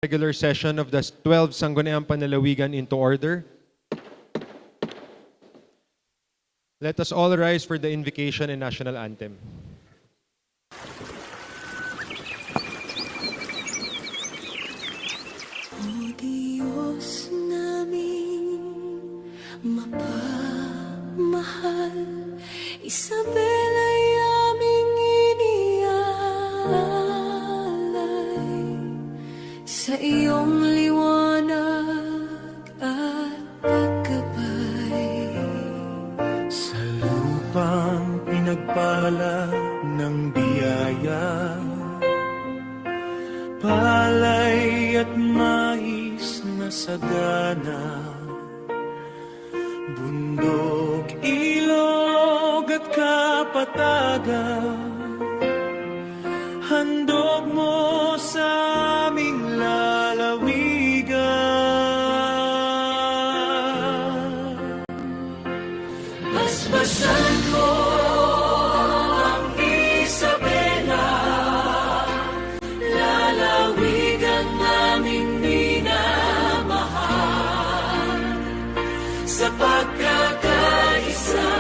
Regular session of the 12th Sangguniang Panlalawigan into order. Let us all rise for the invocation and national anthem. O Diyos namin mapamahal, Isabela'y aming inialay sa iyong liwanag at pagkabay. Sa lupang pinagpala ng biyaya, palay at mais na sagana, bundok, ilog at kapatagan, handog mo sa aming lalawigan. Basbasan mo ang Isabela, lalawigan naming minamahal, sa pagkakaisa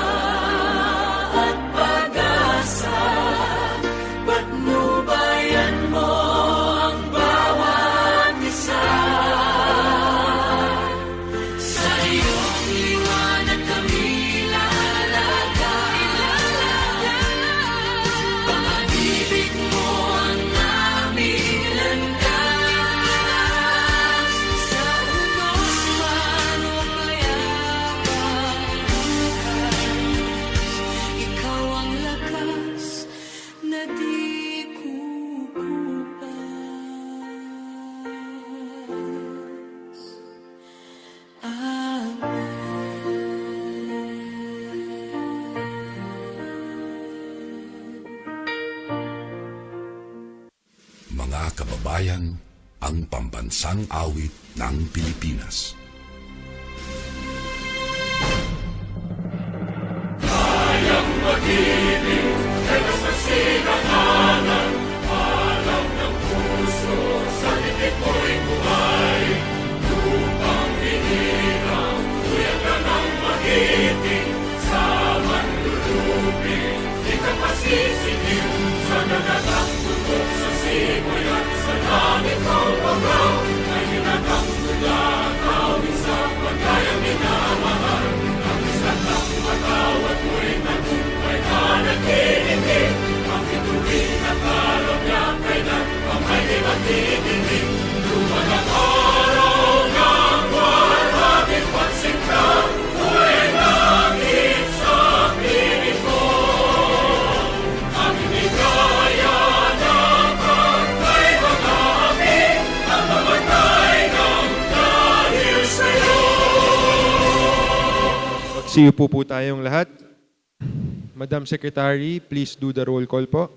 at pag-asa. Patnubayan mo ang bawat isa, sa iyong liwanag kami pag-ibig mo ang aming landas, sa unos man o payapang buhay. Ikaw ang lakas na di kukupas. Mga kababayan, ang pambansang awit ng Pilipinas. Magsiupo po tayong lahat. Madam Secretary, please do the roll call po.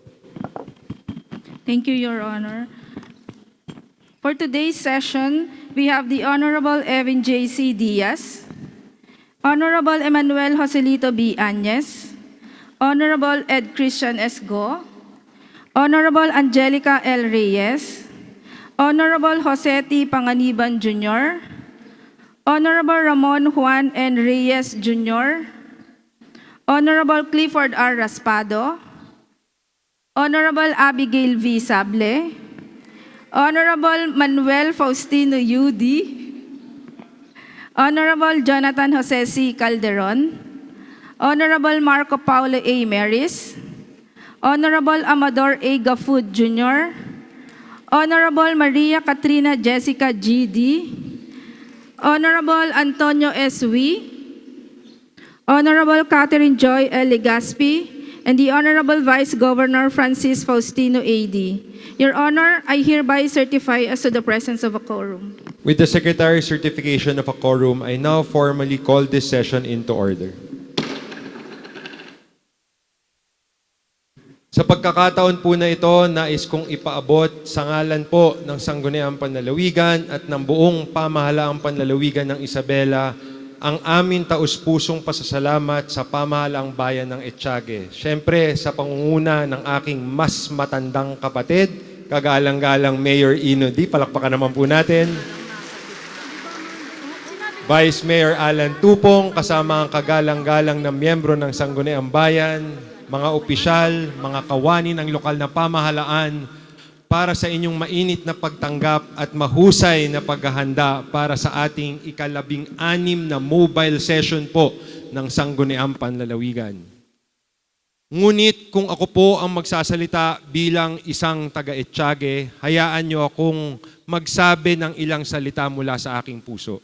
Thank you, Your Honor. For today's session, we have the Honorable Evan J.C. Diaz, Honorable Emmanuel Joselito B. Añez, Honorable Ed Christian S. Go, Honorable Angelica L. Reyes, Honorable Jose T. Panganiban Jr., Honorable Ramon Juan N. Reyes Jr., Honorable Clifford R. Raspado, Honorable Abigail V. Sable, Honorable Manuel Faustino U.D., Honorable Jonathan Jose C. Calderon, Honorable Marco Paulo A. Meris, Honorable Amador A. Gafud Jr., Honorable Maria Katrina Jessica G.D., Honorable Antonio S. Wee, Honorable Catherine Joy L. Legaspi, and the Honorable Vice Governor Francis Faustino A.D. Your Honor, I hereby certify as to the presence of a quorum. With the Secretary's certification of a quorum, I now formally call this session into order. Sa pagkakataon po na ito, nais kong ipaabot sa ngalan po ng Sangguniang Panlalawigan at ng buong pamahalaang panlalawigan ng Isabela ang aming taus-pusong pasasalamat sa pamahalaang bayan ng Etiague. Siyempre, sa pangunguna ng aking mas matandang kapatid kagalang-galang Mayor Ino D. Palakpakan naman po natin. Vice Mayor Alan Tupong, kasama ang kagalang-galang na miyembro ng Sangguniang Bayan, mga opisyal, mga kawani ng lokal na pamahalaan, para sa inyong mainit na pagtanggap at mahusay na paghahanda para sa ating ika-16 na mobile session po ng Sangguniang Panlalawigan. Ngunit kung ako po ang magsasalita bilang isang taga-Etiyage, hayaan niyo akong magsabi ng ilang salita mula sa aking puso.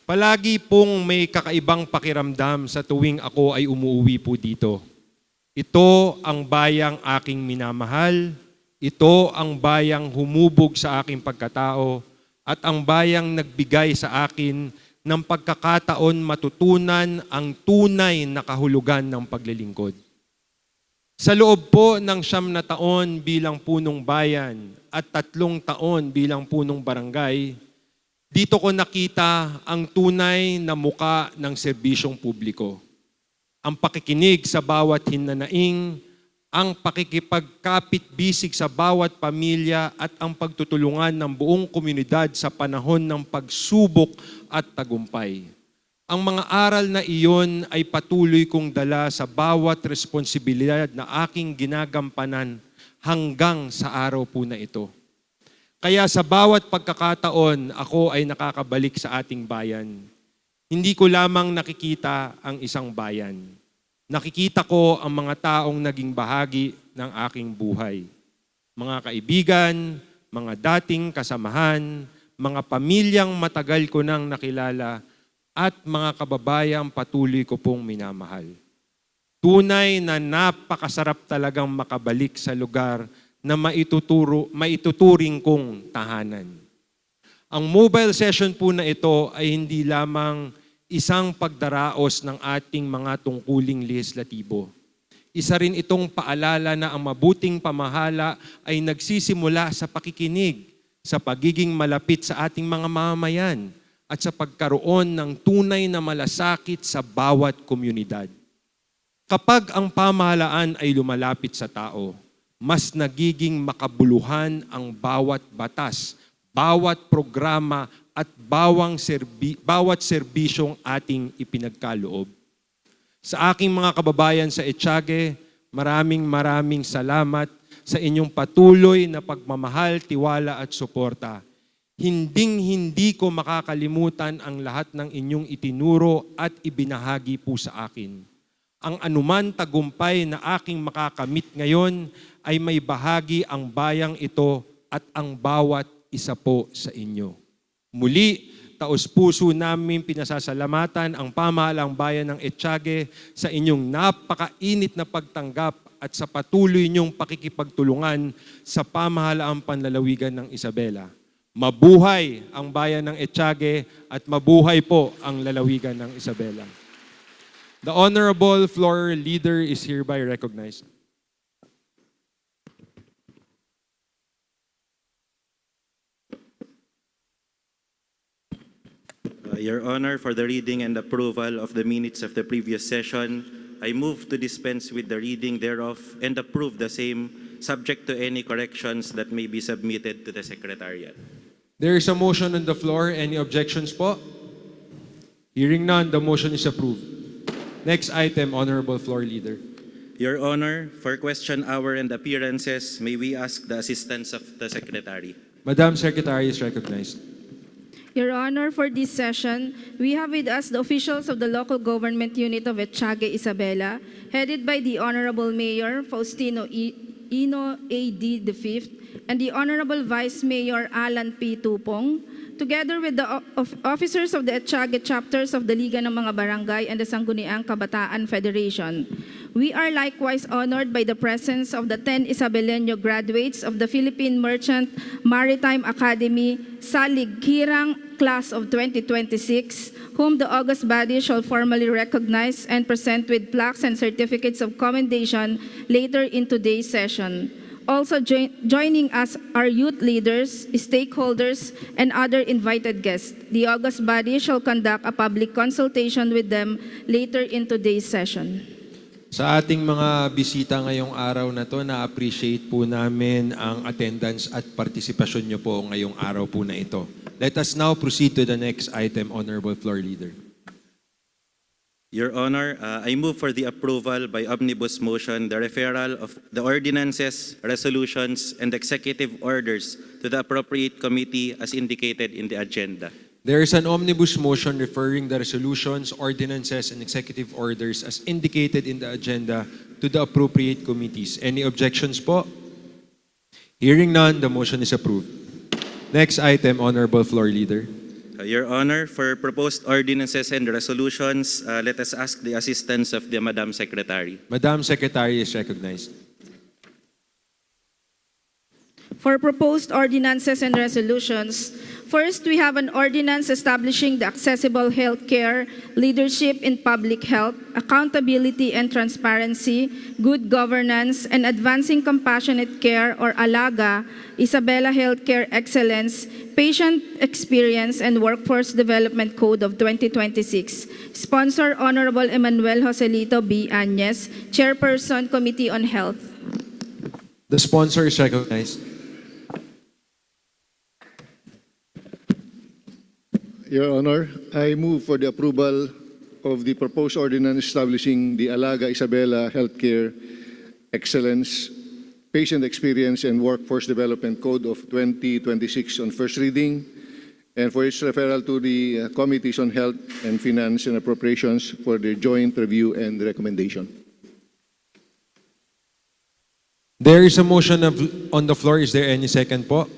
Palagi pong may kakaibang pakiramdam sa tuwing ako ay umuwi po dito. Ito ang bayang aking minamahal, ito ang bayang humubog sa aking pagkatao, at ang bayang nagbigay sa akin ng pagkakataon matutunan ang tunay na kahulugan ng paglilingkod. Sa loob po ng 9 na taon bilang punong bayan at 3 taon bilang punong barangay, dito ko nakita ang tunay na muka ng serbisyong publiko. Ang pakikinig sa bawat hinanaing, ang pakikipagkapit-bisig sa bawat pamilya at ang pagtutulungan ng buong komunidad sa panahon ng pagsubok at tagumpay. Ang mga aral na iyon ay patuloy kong dala sa bawat responsibilidad na aking ginagampanan hanggang sa araw po na ito. Kaya sa bawat pagkakataon, ako ay nakakabalik sa ating bayan. Hindi ko lamang nakikita ang isang bayan. Nakikita ko ang mga taong naging bahagi ng aking buhay. Mga kaibigan, mga dating kasamahan, mga pamilyang matagal ko nang nakilala, at mga kababayang patuloy ko pong minamahal. Tunay na napakasarap talagang makabalik sa lugar na maituturing kong tahanan. Ang mobile session po na ito ay hindi lamang isang pagdaraos ng ating mga tungkuling lehislatibo. Isa rin itong paalala na ang mabuting pamahala ay nagsisimula sa pakikinig, sa pagiging malapit sa ating mga mamamayan, at sa pagkaroon ng tunay na malasakit sa bawat komunidad. Kapag ang pamahalaan ay lumalapit sa tao, mas nagiging makabuluhan ang bawat batas, bawat programa at bawat serbisyong ating ipinagkaloob. Sa aking mga kababayan sa Etiyage, maraming salamat sa inyong patuloy na pagmamahal, tiwala at suporta. Hindi ko makakalimutan ang lahat ng inyong itinuro at ibinahagi po sa akin. Ang anuman tagumpay na aking makakamit ngayon ay may bahagi ang bayang ito at ang bawat isa po sa inyo. Muli, taos-puso namin pinasasalamatan ang pamahalaang bayan ng Etiyage sa inyong napakainit na pagtanggap at sa patuloy niyong pakikipagtulungan sa pamahalaang panlalawigan ng Isabela. Mabuhay ang bayan ng Etiyage at mabuhay po ang lalawigan ng Isabela. The Honorable Floor Leader is hereby recognized. Your Honor, for the reading and approval of the minutes of the previous session, I move to dispense with the reading thereof and approve the same, subject to any corrections that may be submitted to the Secretariat. There is a motion on the floor. Any objections po? Hearing none, the motion is approved. Next item, Honorable Floor Leader. Your Honor, for question hour and appearances, may we ask the assistance of the Secretary? Madam Secretary is recognized. Your Honor, for this session, we have with us the officials of the Local Government Unit of Etiyage, Isabela, headed by the Honorable Mayor Faustino Ino A.D. V, and the Honorable Vice Mayor Alan P. Tupong, together with the officers of the Etiyage chapters of the Liga ng Mga Barangay and the Sangguniang Kabataan Federation. We are likewise honored by the presence of the 10 Isabeleño graduates of the Philippine Merchant Maritime Academy Salighirang Class of 2026, whom the august body shall formally recognize and present with plaques and certificates of commendation later in today's session. Also joining us are youth leaders, stakeholders, and other invited guests. The august body shall conduct a public consultation with them later in today's session. Sa ating mga bisita ngayong araw na to, na-appreciate po namin ang attendance at partisipasyon nyo po ngayong araw po na ito. Let us now proceed to the next item, Honorable Floor Leader. Your Honor, I move for the approval by omnibus motion the referral of the ordinances, resolutions, and executive orders to the appropriate committee as indicated in the agenda. There is an omnibus motion referring the resolutions, ordinances, and executive orders as indicated in the agenda to the appropriate committees. Any objections po? Hearing none, the motion is approved. Next item, Honorable Floor Leader. Your Honor, for proposed ordinances and resolutions, let us ask the assistance of the Madam Secretary. Madam Secretary is recognized. For proposed ordinances and resolutions, first, we have an ordinance establishing the accessible health care, leadership in public health, accountability and transparency, good governance, and advancing compassionate care or ALAGA, Isabela Healthcare Excellence, Patient Experience and Workforce Development Code of 2026. Sponsor, Honorable Emmanuel Joselito B. Añez, Chairperson, Committee on Health. The sponsor is recognized. Your Honor, I move for the approval of the proposed ordinance establishing the Alaga Isabela Healthcare Excellence, Patient Experience and Workforce Development Code of 2026 on first reading, and for its referral to the Committees on Health and Finance and Appropriations for their joint review and recommendation. There is a motion on the floor. Is there any second po?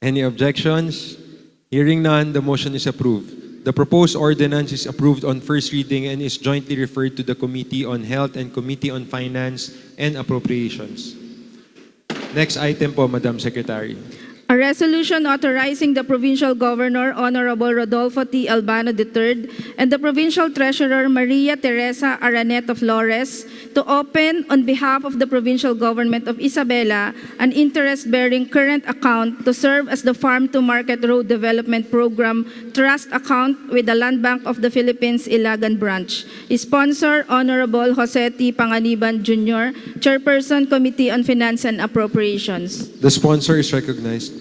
Any objections? Hearing none, the motion is approved. The proposed ordinance is approved on first reading and is jointly referred to the Committee on Health and Committee on Finance and Appropriations. Next item po, Madam Secretary. A resolution authorizing the Provincial Governor, Honorable Rodolfo T. Albano III, and the Provincial Treasurer, Maria Teresa Araneta Flores, to open, on behalf of the Provincial Government of Isabela, an interest-bearing current account to serve as the Farm to Market Road Development Program Trust Account with the Land Bank of the Philippines, Ilagan Branch. Sponsor, Honorable Jose T. Panganiban Jr., Chairperson, Committee on Finance and Appropriations. The sponsor is recognized.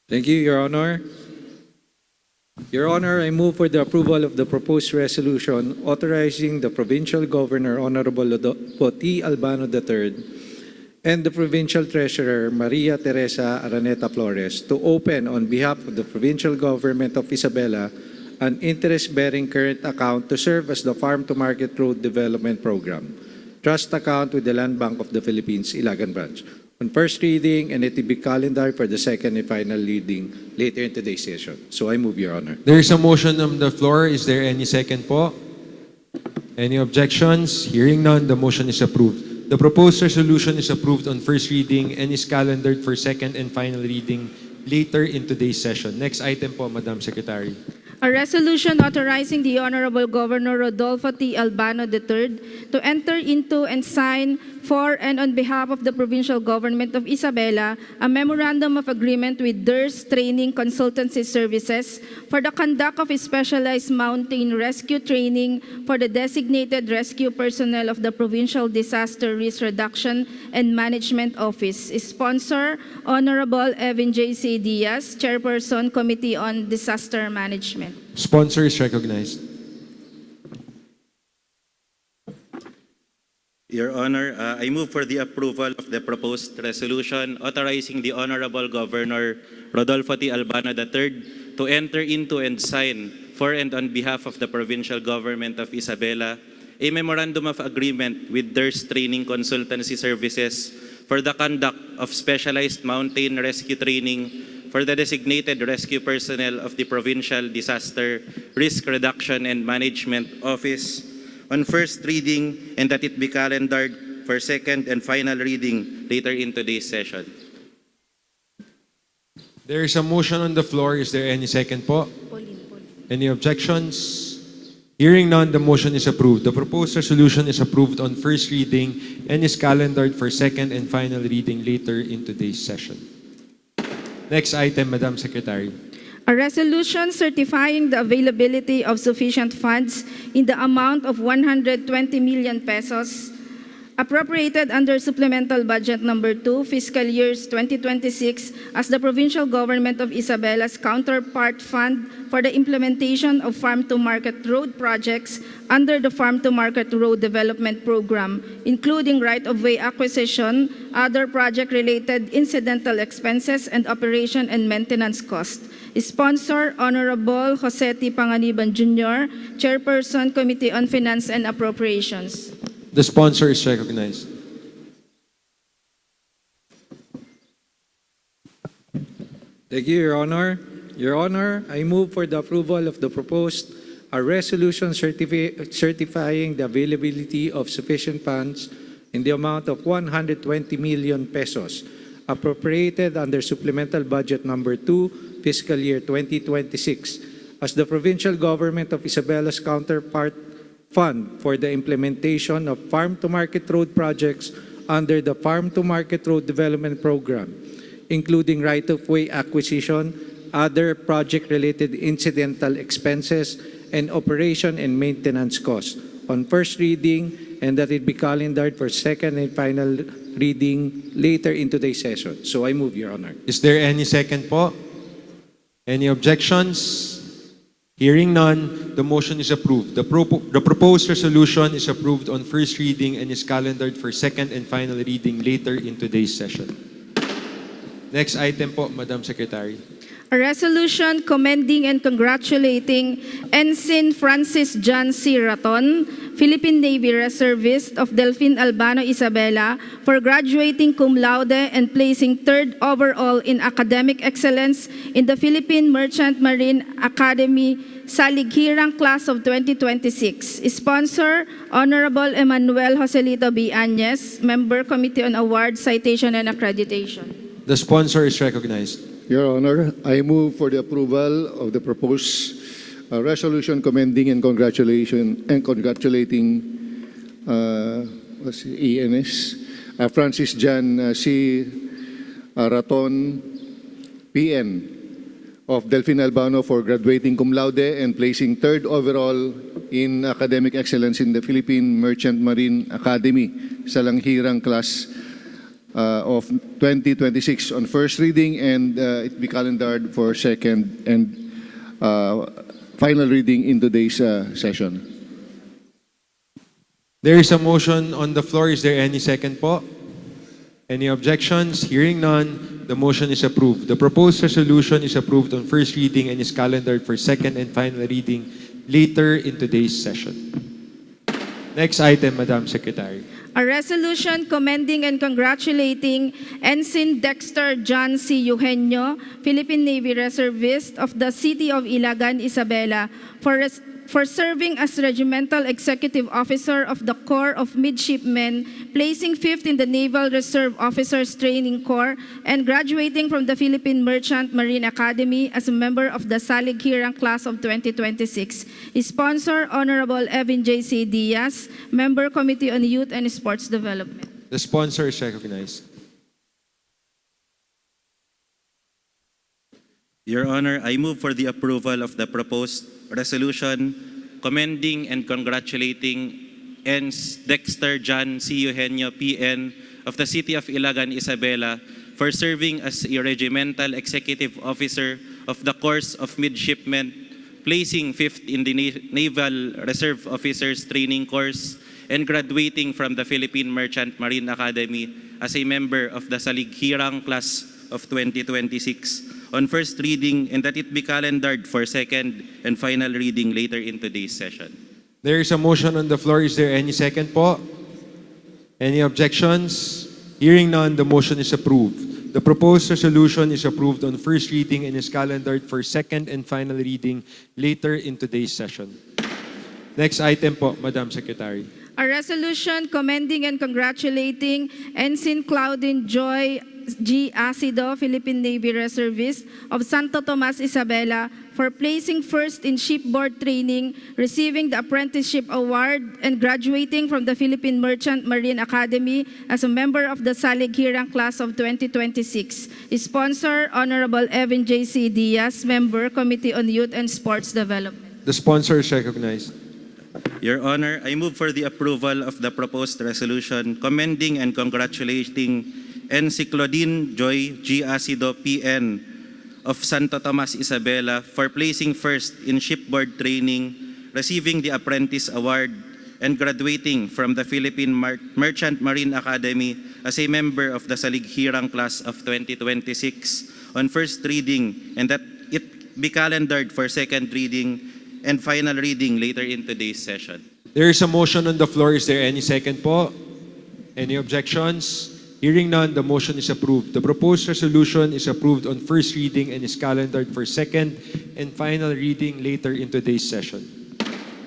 Thank you, Your Honor. Your Honor, I move for the approval of the proposed resolution authorizing the Provincial Governor, Honorable Rodolfo T. Albano III, and the Provincial Treasurer, Maria Teresa Araneta Flores, to open, on behalf of the Provincial Government of Isabela, an interest-bearing current account to serve as the Farm to Market Road Development Program, Trust Account with the Land Bank of the Philippines, Ilagan Branch, on first reading, and it will be calendared for the second and final reading later in today's session. So I move, Your Honor. There is a motion on the floor. Is there any second po? Any objections? Hearing none, the motion is approved. The proposed resolution is approved on first reading and is calendared for second and final reading later in today's session. Next item po, Madam Secretary. A resolution authorizing the Honorable Governor Rodolfo T. Albano III to enter into and sign for and on behalf of the Provincial Government of Isabela a Memorandum of Agreement with DIRS Training Consultancy Services for the conduct of specialized mountain rescue training for the designated rescue personnel of the Provincial Disaster Risk Reduction and Management Office. Sponsor, Honorable Evan J.C. Diaz, Chairperson, Committee on Disaster Management. Sponsor is recognized. Your Honor, I move for the approval of the proposed resolution authorizing the Honorable Governor Rodolfo T. Albano III to enter into and sign for and on behalf of the Provincial Government of Isabela a Memorandum of Agreement with DIRS Training Consultancy Services for the conduct of specialized mountain rescue training for the designated rescue personnel of the Provincial Disaster Risk Reduction and Management Office on first reading, and that it be calendared for second and final reading later in today's session. There is a motion on the floor. Is there any second po? Any objections? Hearing none, the motion is approved. The proposed resolution is approved on first reading and is calendared for second and final reading later in today's session. Next item, Madam Secretary. A resolution certifying the availability of sufficient funds in the amount of 120 million pesos appropriated under Supplemental Budget Number 2, Fiscal Years 2026 as the Provincial Government of Isabella's counterpart fund for the implementation of farm-to-market road projects under the Farm-to-Market Road Development Program, including right-of-way acquisition, other project-related incidental expenses, and operation and maintenance costs. Sponsor, Honorable Jose T. Panganiban Jr., Chairperson, Committee on Finance and Appropriations. The sponsor is recognized. Thank you, Your Honor. Your Honor, I move for the approval of the proposed a resolution certifying the availability of sufficient funds in the amount of 120 million pesos appropriated under Supplemental Budget Number 2, Fiscal Year 2026 as the Provincial Government of Isabella's counterpart fund for the implementation of farm-to-market road projects under the Farm-to-Market Road Development Program, including right-of-way acquisition, other project-related incidental expenses, and operation and maintenance costs on first reading, and that it be calendared for second and final reading later in today's session. So I move, Your Honor. Is there any second po? Any objections? Hearing none, the motion is approved. The proposed resolution is approved on first reading and is calendared for second and final reading later in today's session. Next item po, Madam Secretary. A resolution commending and congratulating Ensign Francis John C. Raton, Philippine Navy Reservist of Delfin Albano Isabela, for graduating cum laude and placing third overall in academic excellence in the Philippine Merchant Marine Academy Salighirang Class of 2026. Sponsor, Honorable Emmanuel Joselito B. Añez, Member, Committee on Awards, Citation, and Accreditation. The sponsor is recognized. Your Honor, I move for the approval of the proposed resolution commending and congratulating ENS Francis John C. Raton, PN of Delfin Albano for graduating cum laude and placing third overall in academic excellence in the Philippine Merchant Marine Academy Salanghirang Class of 2026 on first reading, and it be calendared for second and final reading in today's session. There is a motion on the floor. Is there any second po? Any objections? Hearing none, the motion is approved. The proposed resolution is approved on first reading and is calendared for second and final reading later in today's session. Next item, Madam Secretary. A resolution commending and congratulating Ensign Dexter John C. Eugenio, Philippine Navy Reservist of the City of Ilagan, Isabela, for serving as Regimental Executive Officer of the Corps of Midshipmen, placing 5th in the Naval Reserve Officers Training Corps, and graduating from the Philippine Merchant Marine Academy as a member of the Salighirang Class of 2026. Sponsor, Honorable Evan J. C. Diaz, Member, Committee on Youth and Sports Development. The sponsor is recognized. Your Honor, I move for the approval of the proposed resolution commending and congratulating ENS Dexter John C. Eugenio, PN of the City of Ilagan, Isabela, for serving as a Regimental Executive Officer of the Corps of Midshipmen, placing 5th in the Naval Reserve Officers Training Course, and graduating from the Philippine Merchant Marine Academy as a member of the Salighirang Class of 2026 on first reading, and that it be calendared for second and final reading later in today's session. There is a motion on the floor. Is there any second po? Any objections? Hearing none, the motion is approved. The proposed resolution is approved on first reading and is calendared for second and final reading later in today's session. Next item po, Madam Secretary. A resolution commending and congratulating Ensign Claudine Joy G. Acido, Philippine Navy Reservist of Santo Tomas, Isabela, for placing first in shipboard training, receiving the Apprenticeship Award, and graduating from the Philippine Merchant Marine Academy as a member of the Salighirang Class of 2026. Sponsor, Honorable Evan J.C. Diaz, Member, Committee on Youth and Sports Development. The sponsor is recognized. Your Honor, I move for the approval of the proposed resolution commending and congratulating NC Claudine Joy G. Acido, PN of Santo Tomas, Isabela, for placing first in shipboard training, receiving the Apprentice Award, and graduating from the Philippine Merchant Marine Academy as a member of the Salighirang Class of 2026 on first reading, and that it be calendared for second reading and final reading later in today's session. There is a motion on the floor. Is there any second po? Any objections? Hearing none, the motion is approved. The proposed resolution is approved on first reading and is calendared for second and final reading later in today's session.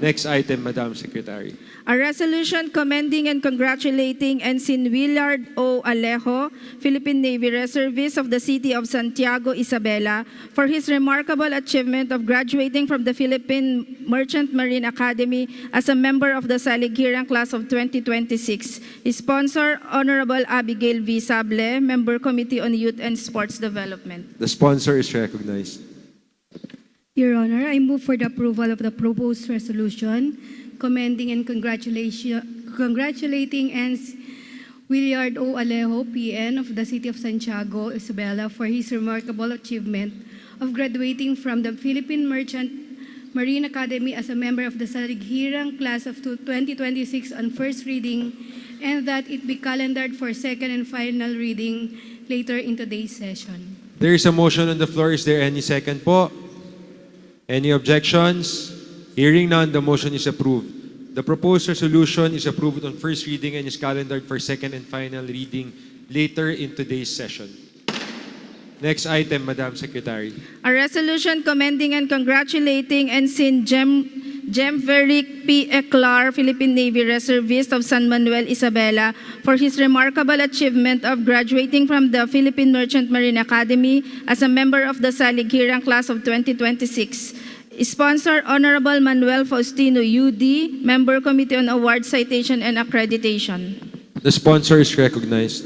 Next item, Madam Secretary. A resolution commending and congratulating Ensign Willard O. Alejo, Philippine Navy Reservist of the City of Santiago, Isabela, for his remarkable achievement of graduating from the Philippine Merchant Marine Academy as a member of the Salighirang Class of 2026. Sponsor, Honorable Abigail V. Sable, Member, Committee on Youth and Sports Development. The sponsor is recognized. Your Honor, I move for the approval of the proposed resolution commending and congratulating Ens Willard O. Alejo, PN of the City of Santiago, Isabela, for his remarkable achievement of graduating from the Philippine Merchant Marine Academy as a member of the Salighirang Class of 2026 on first reading, and that it be calendared for second and final reading later in today's session. There is a motion on the floor. Is there any second po? Any objections? Hearing none, the motion is approved. The proposed resolution is approved on first reading and is calendared for second and final reading later in today's session. Next item, Madam Secretary. A resolution commending and congratulating Ensign Jemverick P. Eclar, Philippine Navy Reservist of San Manuel, Isabela, for his remarkable achievement of graduating from the Philippine Merchant Marine Academy as a member of the Salighirang Class of 2026. Sponsor, Honorable Manuel Faustino UD, Member, Committee on Award, Citation, and Accreditation. The sponsor is recognized.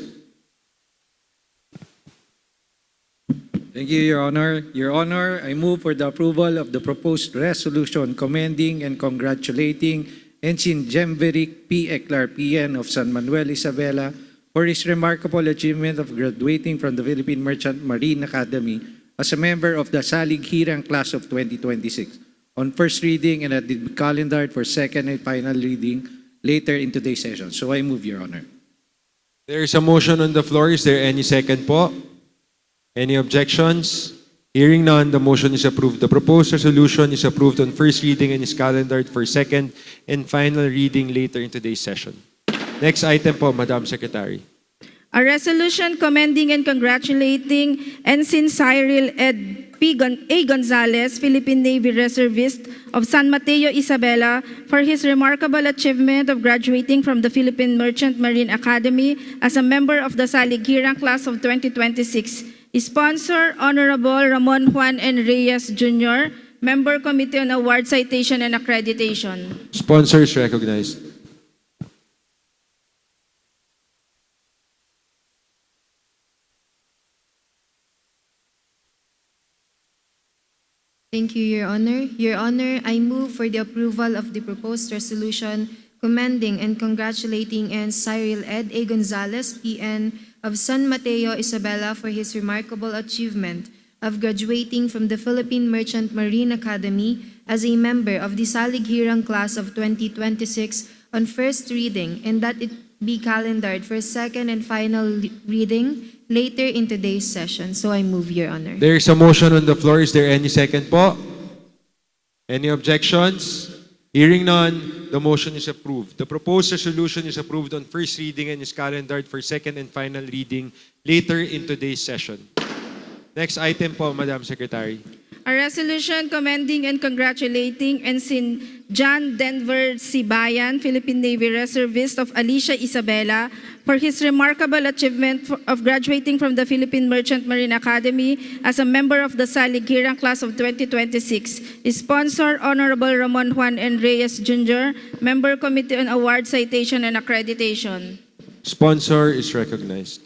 Thank you, Your Honor. Your Honor, I move for the approval of the proposed resolution commending and congratulating Ensign Jemverick P. Eclar, PN of San Manuel, Isabela, for his remarkable achievement of graduating from the Philippine Merchant Marine Academy as a member of the Salighirang Class of 2026 on first reading and at the calendared for second and final reading later in today's session. So I move, Your Honor. There is a motion on the floor. Is there any second po? Any objections? Hearing none, the motion is approved. The proposed resolution is approved on first reading and is calendared for second and final reading later in today's session. Next item po, Madam Secretary. A resolution commending and congratulating Ensign Cyril Ed A. Gonzalez, Philippine Navy Reservist of San Mateo, Isabela, for his remarkable achievement of graduating from the Philippine Merchant Marine Academy as a member of the Salighirang Class of 2026. Sponsor, Honorable Ramon Juan N. Reyes Jr., Member, Committee on Award, Citation, and Accreditation. Sponsor is recognized. Thank you, Your Honor. Your Honor, I move for the approval of the proposed resolution commending and congratulating N. Cyril Ed A. Gonzalez, PN of San Mateo, Isabela, for his remarkable achievement of graduating from the Philippine Merchant Marine Academy as a member of the Salighirang Class of 2026 on first reading, and that it be calendared for second and final reading later in today's session. So I move, Your Honor. There is a motion on the floor. Is there any second po? Any objections? Hearing none, the motion is approved. The proposed resolution is approved on first reading and is calendared for second and final reading later in today's session. Next item po, Madam Secretary. A resolution commending and congratulating Ensign John Denver Sibayan, Philippine Navy Reservist of Alicia Isabela, for his remarkable achievement of graduating from the Philippine Merchant Marine Academy as a member of the Saligiran class of 2026. Sponsor, Honorable Ramon Juan N. Reyes Jr., Member Committee on Award Citation and Accreditation. Sponsor is recognized.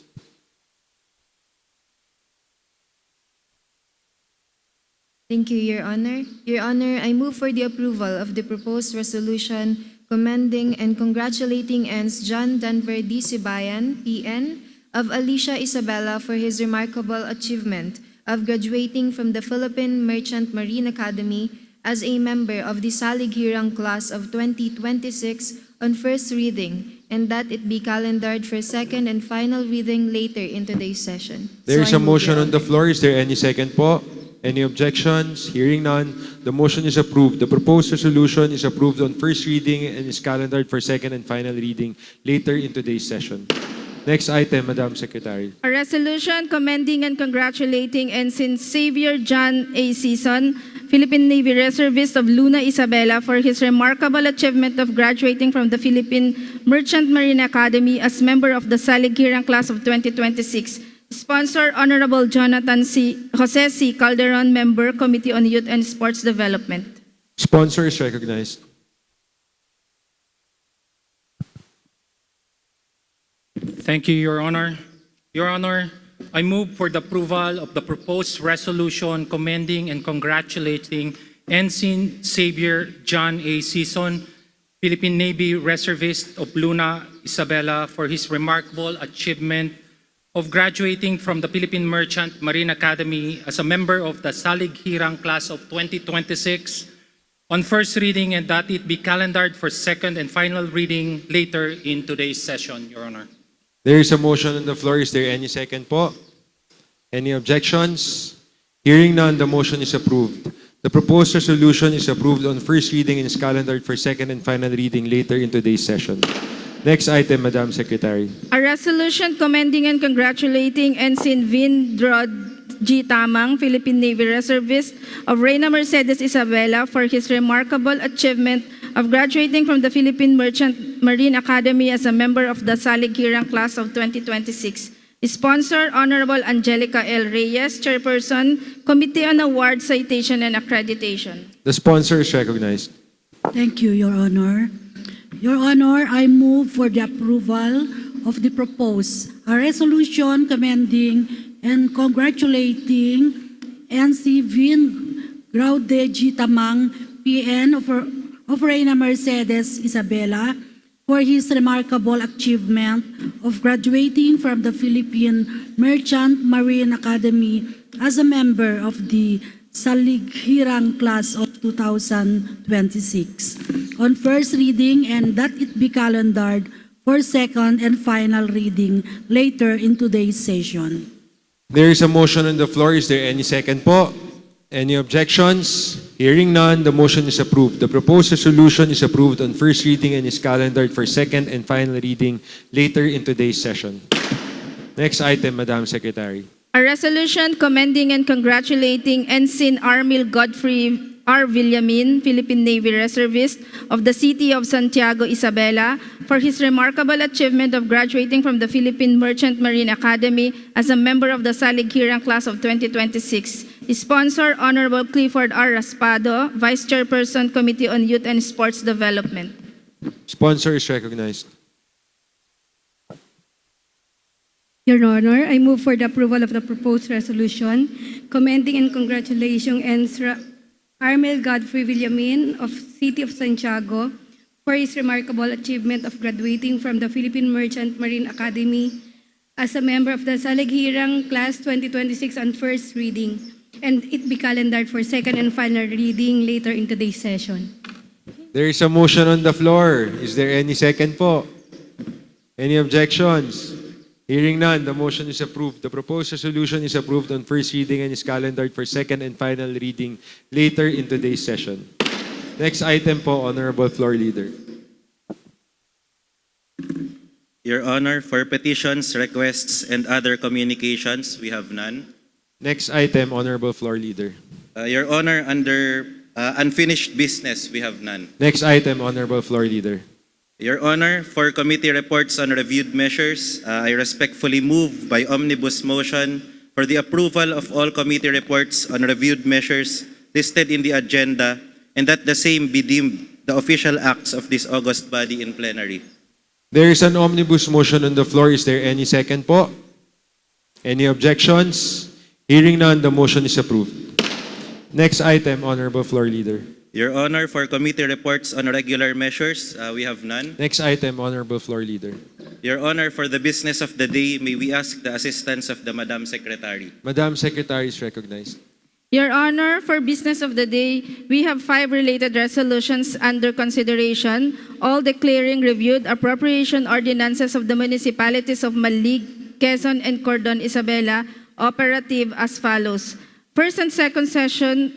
Thank you, Your Honor. Your Honor, I move for the approval of the proposed resolution commending and congratulating Ernst John Denver D. Sibayan, PN, of Alicia Isabela for his remarkable achievement of graduating from the Philippine Merchant Marine Academy as a member of the Saligiran class of 2026 on first reading, and that it be calendared for second and final reading later in today's session. There is So I a move, motion Your on the floor. Is there any second po? Any objections? Hearing none, the motion is approved. The proposed resolution is approved on first reading and is calendared for second and final reading later in today's session. Next item, Madam Secretary. A resolution commending and congratulating Ensign Xavier John A. Season, Philippine Navy Reservist of Luna Isabela, for his remarkable achievement of graduating from the Philippine Merchant Marine Academy as member of the Saligiran class of 2026. Sponsor, Honorable Jonathan Jose C. Calderon, Member, Committee on Youth and Sports Development. Sponsor is recognized. Thank you, Your Honor. Your Honor, I move for the approval of the proposed resolution commending and congratulating Ensign Xavier John A. Season, Philippine Navy Reservist of Luna Isabela, for his remarkable achievement of graduating from the Philippine Merchant Marine Academy as a member of the Saligiran class of 2026 on first reading, and that it be calendared for second and final reading later in today's session, Your Honor. There is a motion on the floor. Is there any second po? Any objections? Hearing none, the motion is approved. The proposed resolution is approved on first reading and is calendared for second and final reading later in today's session. Next item, Madam Secretary. A resolution commending and congratulating Ensign Vindrod G. Tamang, Philippine Navy Reservist of Reina Mercedes Isabela, for his remarkable achievement of graduating from the Philippine Merchant Marine Academy as a member of the Saligiran class of 2026. Sponsor, Honorable Angelica L. Reyes, Chairperson, Committee on Award Citation and Accreditation. The sponsor is recognized. Thank you, Your Honor. Your Honor, I move for the approval of the proposed a resolution commending and congratulating NC Vin Graude G. Tamang, PN of Reina Mercedes Isabela, for his remarkable achievement of graduating from the Philippine Merchant Marine Academy as a member of the Saligiran class of 2026 on first reading, and that it be calendared for second and final reading later in today's session. There is a motion on the floor. Is there any second po? Any objections? Hearing none, the motion is approved. The proposed resolution is approved on first reading and is calendared for second and final reading later in today's session. Next item, Madam Secretary. A resolution commending and congratulating Ensign Armil Godfrey R. Villamin, Philippine Navy Reservist of the City of Santiago, Isabela, for his remarkable achievement of graduating from the Philippine Merchant Marine Academy as a member of the Saligiran class of 2026. Sponsor, Honorable Clifford R. Raspado, Vice Chairperson, Committee on Youth and Sports Development. Sponsor is recognized. Your Honor, I move for the approval of the proposed resolution commending and congratulating Armel Godfrey Villamin of City of Santiago for his remarkable achievement of graduating from the Philippine Merchant Marine Academy as a member of the Saligiran Class 2026 on first reading, and it be calendared for second and final reading later in today's session. There is a motion on the floor. Is there any second po? Any objections? Hearing none, the motion is approved. The proposed resolution is approved on first reading and is calendared for second and final reading later in today's session. Next item po, Honorable Floor Leader. Your Honor, for petitions, requests, and other communications, we have none. Next item, Honorable Floor Leader. Your Honor, under Unfinished business, we have none. Next item, Honorable Floor Leader. Your Honor, for committee reports on reviewed measures, I respectfully move by omnibus motion for the approval of all committee reports on reviewed measures listed in the agenda and that the same be deemed the official acts of this august body in plenary. There is an omnibus motion on the floor. Is there any second po? Any objections? Hearing none, the motion is approved. Next item, Honorable Floor Leader. Your Honor, for committee reports on regular measures, we have none. Next item, Honorable Floor Leader. Your Honor, for the business of the day, may we ask the assistance of the Madam Secretary. Madam Secretary is recognized. Your Honor, for business of the day, we have 5 related resolutions under consideration, all declaring reviewed appropriation ordinances of the municipalities of Malig, Quezon, and Cordon Isabela operative as follows. First and second, 2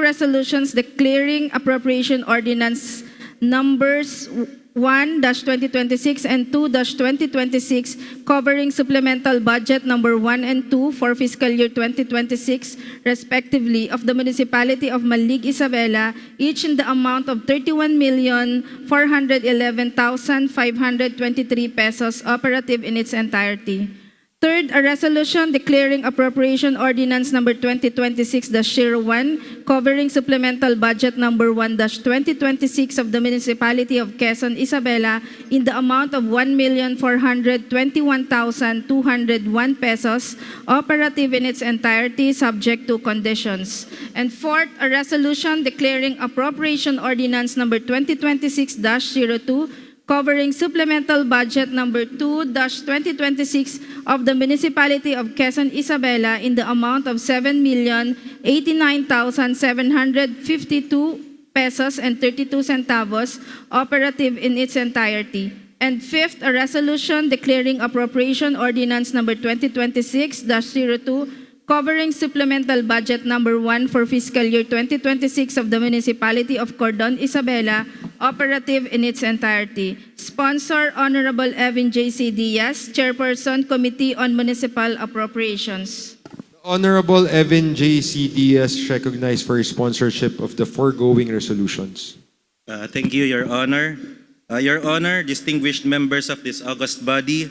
resolutions declaring appropriation ordinance numbers 1-2026 and 2-2026 covering supplemental budget number 1 and 2 for fiscal year 2026 respectively of the municipality of Malig, Isabela, each in the amount of 31,411,523 pesos operative in its entirety. Third, a resolution declaring appropriation ordinance number 2026-01 covering supplemental budget number 1-2026 of the municipality of Quezon, Isabela in the amount of 1,421,201 pesos operative in its entirety subject to conditions. And fourth, a resolution declaring appropriation ordinance number 2026-02 covering supplemental budget number 2-2026 of the municipality of Quezon, Isabela in the amount of 7,089,752 pesos and 32 centavos operative in its entirety. And fifth, a resolution declaring appropriation ordinance number 2026-02 covering supplemental budget number 1 for fiscal year 2026 of the municipality of Cordon, Isabela operative in its entirety. Sponsor, Honorable Evan J.C. Diaz, Chairperson, Committee on Municipal Appropriations. Honorable Evan J.C. Diaz is recognized for his sponsorship of the foregoing resolutions. Thank you, Your Honor. Your Honor, distinguished members of this august body,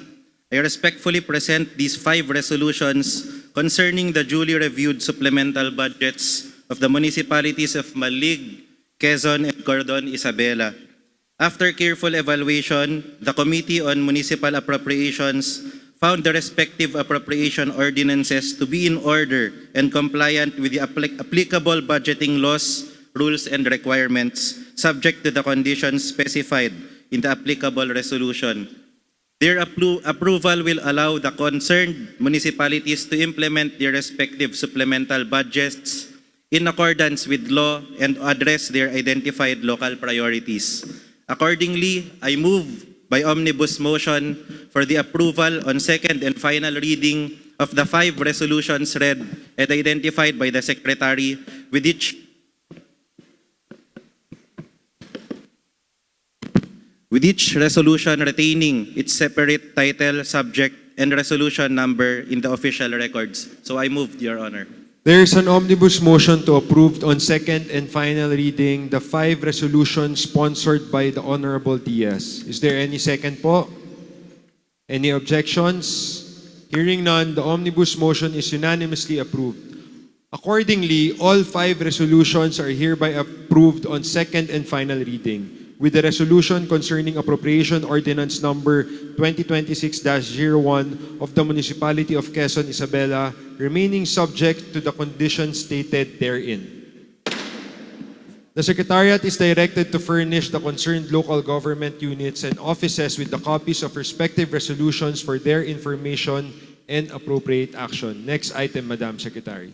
I respectfully present these 5 resolutions concerning the duly reviewed supplemental budgets of the municipalities of Malig, Quezon, and Cordon, Isabela. After careful evaluation, the Committee on Municipal Appropriations found the respective appropriation ordinances to be in order and compliant with the applicable budgeting laws, rules, and requirements, subject to the conditions specified in the applicable resolution. Their approval will allow the concerned municipalities to implement their respective supplemental budgets in accordance with law and address their identified local priorities. Accordingly, I move by omnibus motion for the approval on second and final reading of the 5 resolutions read and identified by the Secretary, with each resolution retaining its separate title, subject, and resolution number in the official records. So I moved, Your Honor. There is an omnibus motion to approve on second and final reading the 5 resolutions sponsored by the Honorable Diaz. Is there any second po? Any objections? Hearing none, the omnibus motion is unanimously approved. Accordingly, all 5 resolutions are hereby approved on second and final reading, with the resolution concerning appropriation ordinance number 2026-01 of the municipality of Quezon, Isabela remaining subject to the conditions stated therein. The Secretariat is directed to furnish the concerned local government units and offices with the copies of respective resolutions for their information and appropriate action. Next item, Madam Secretary.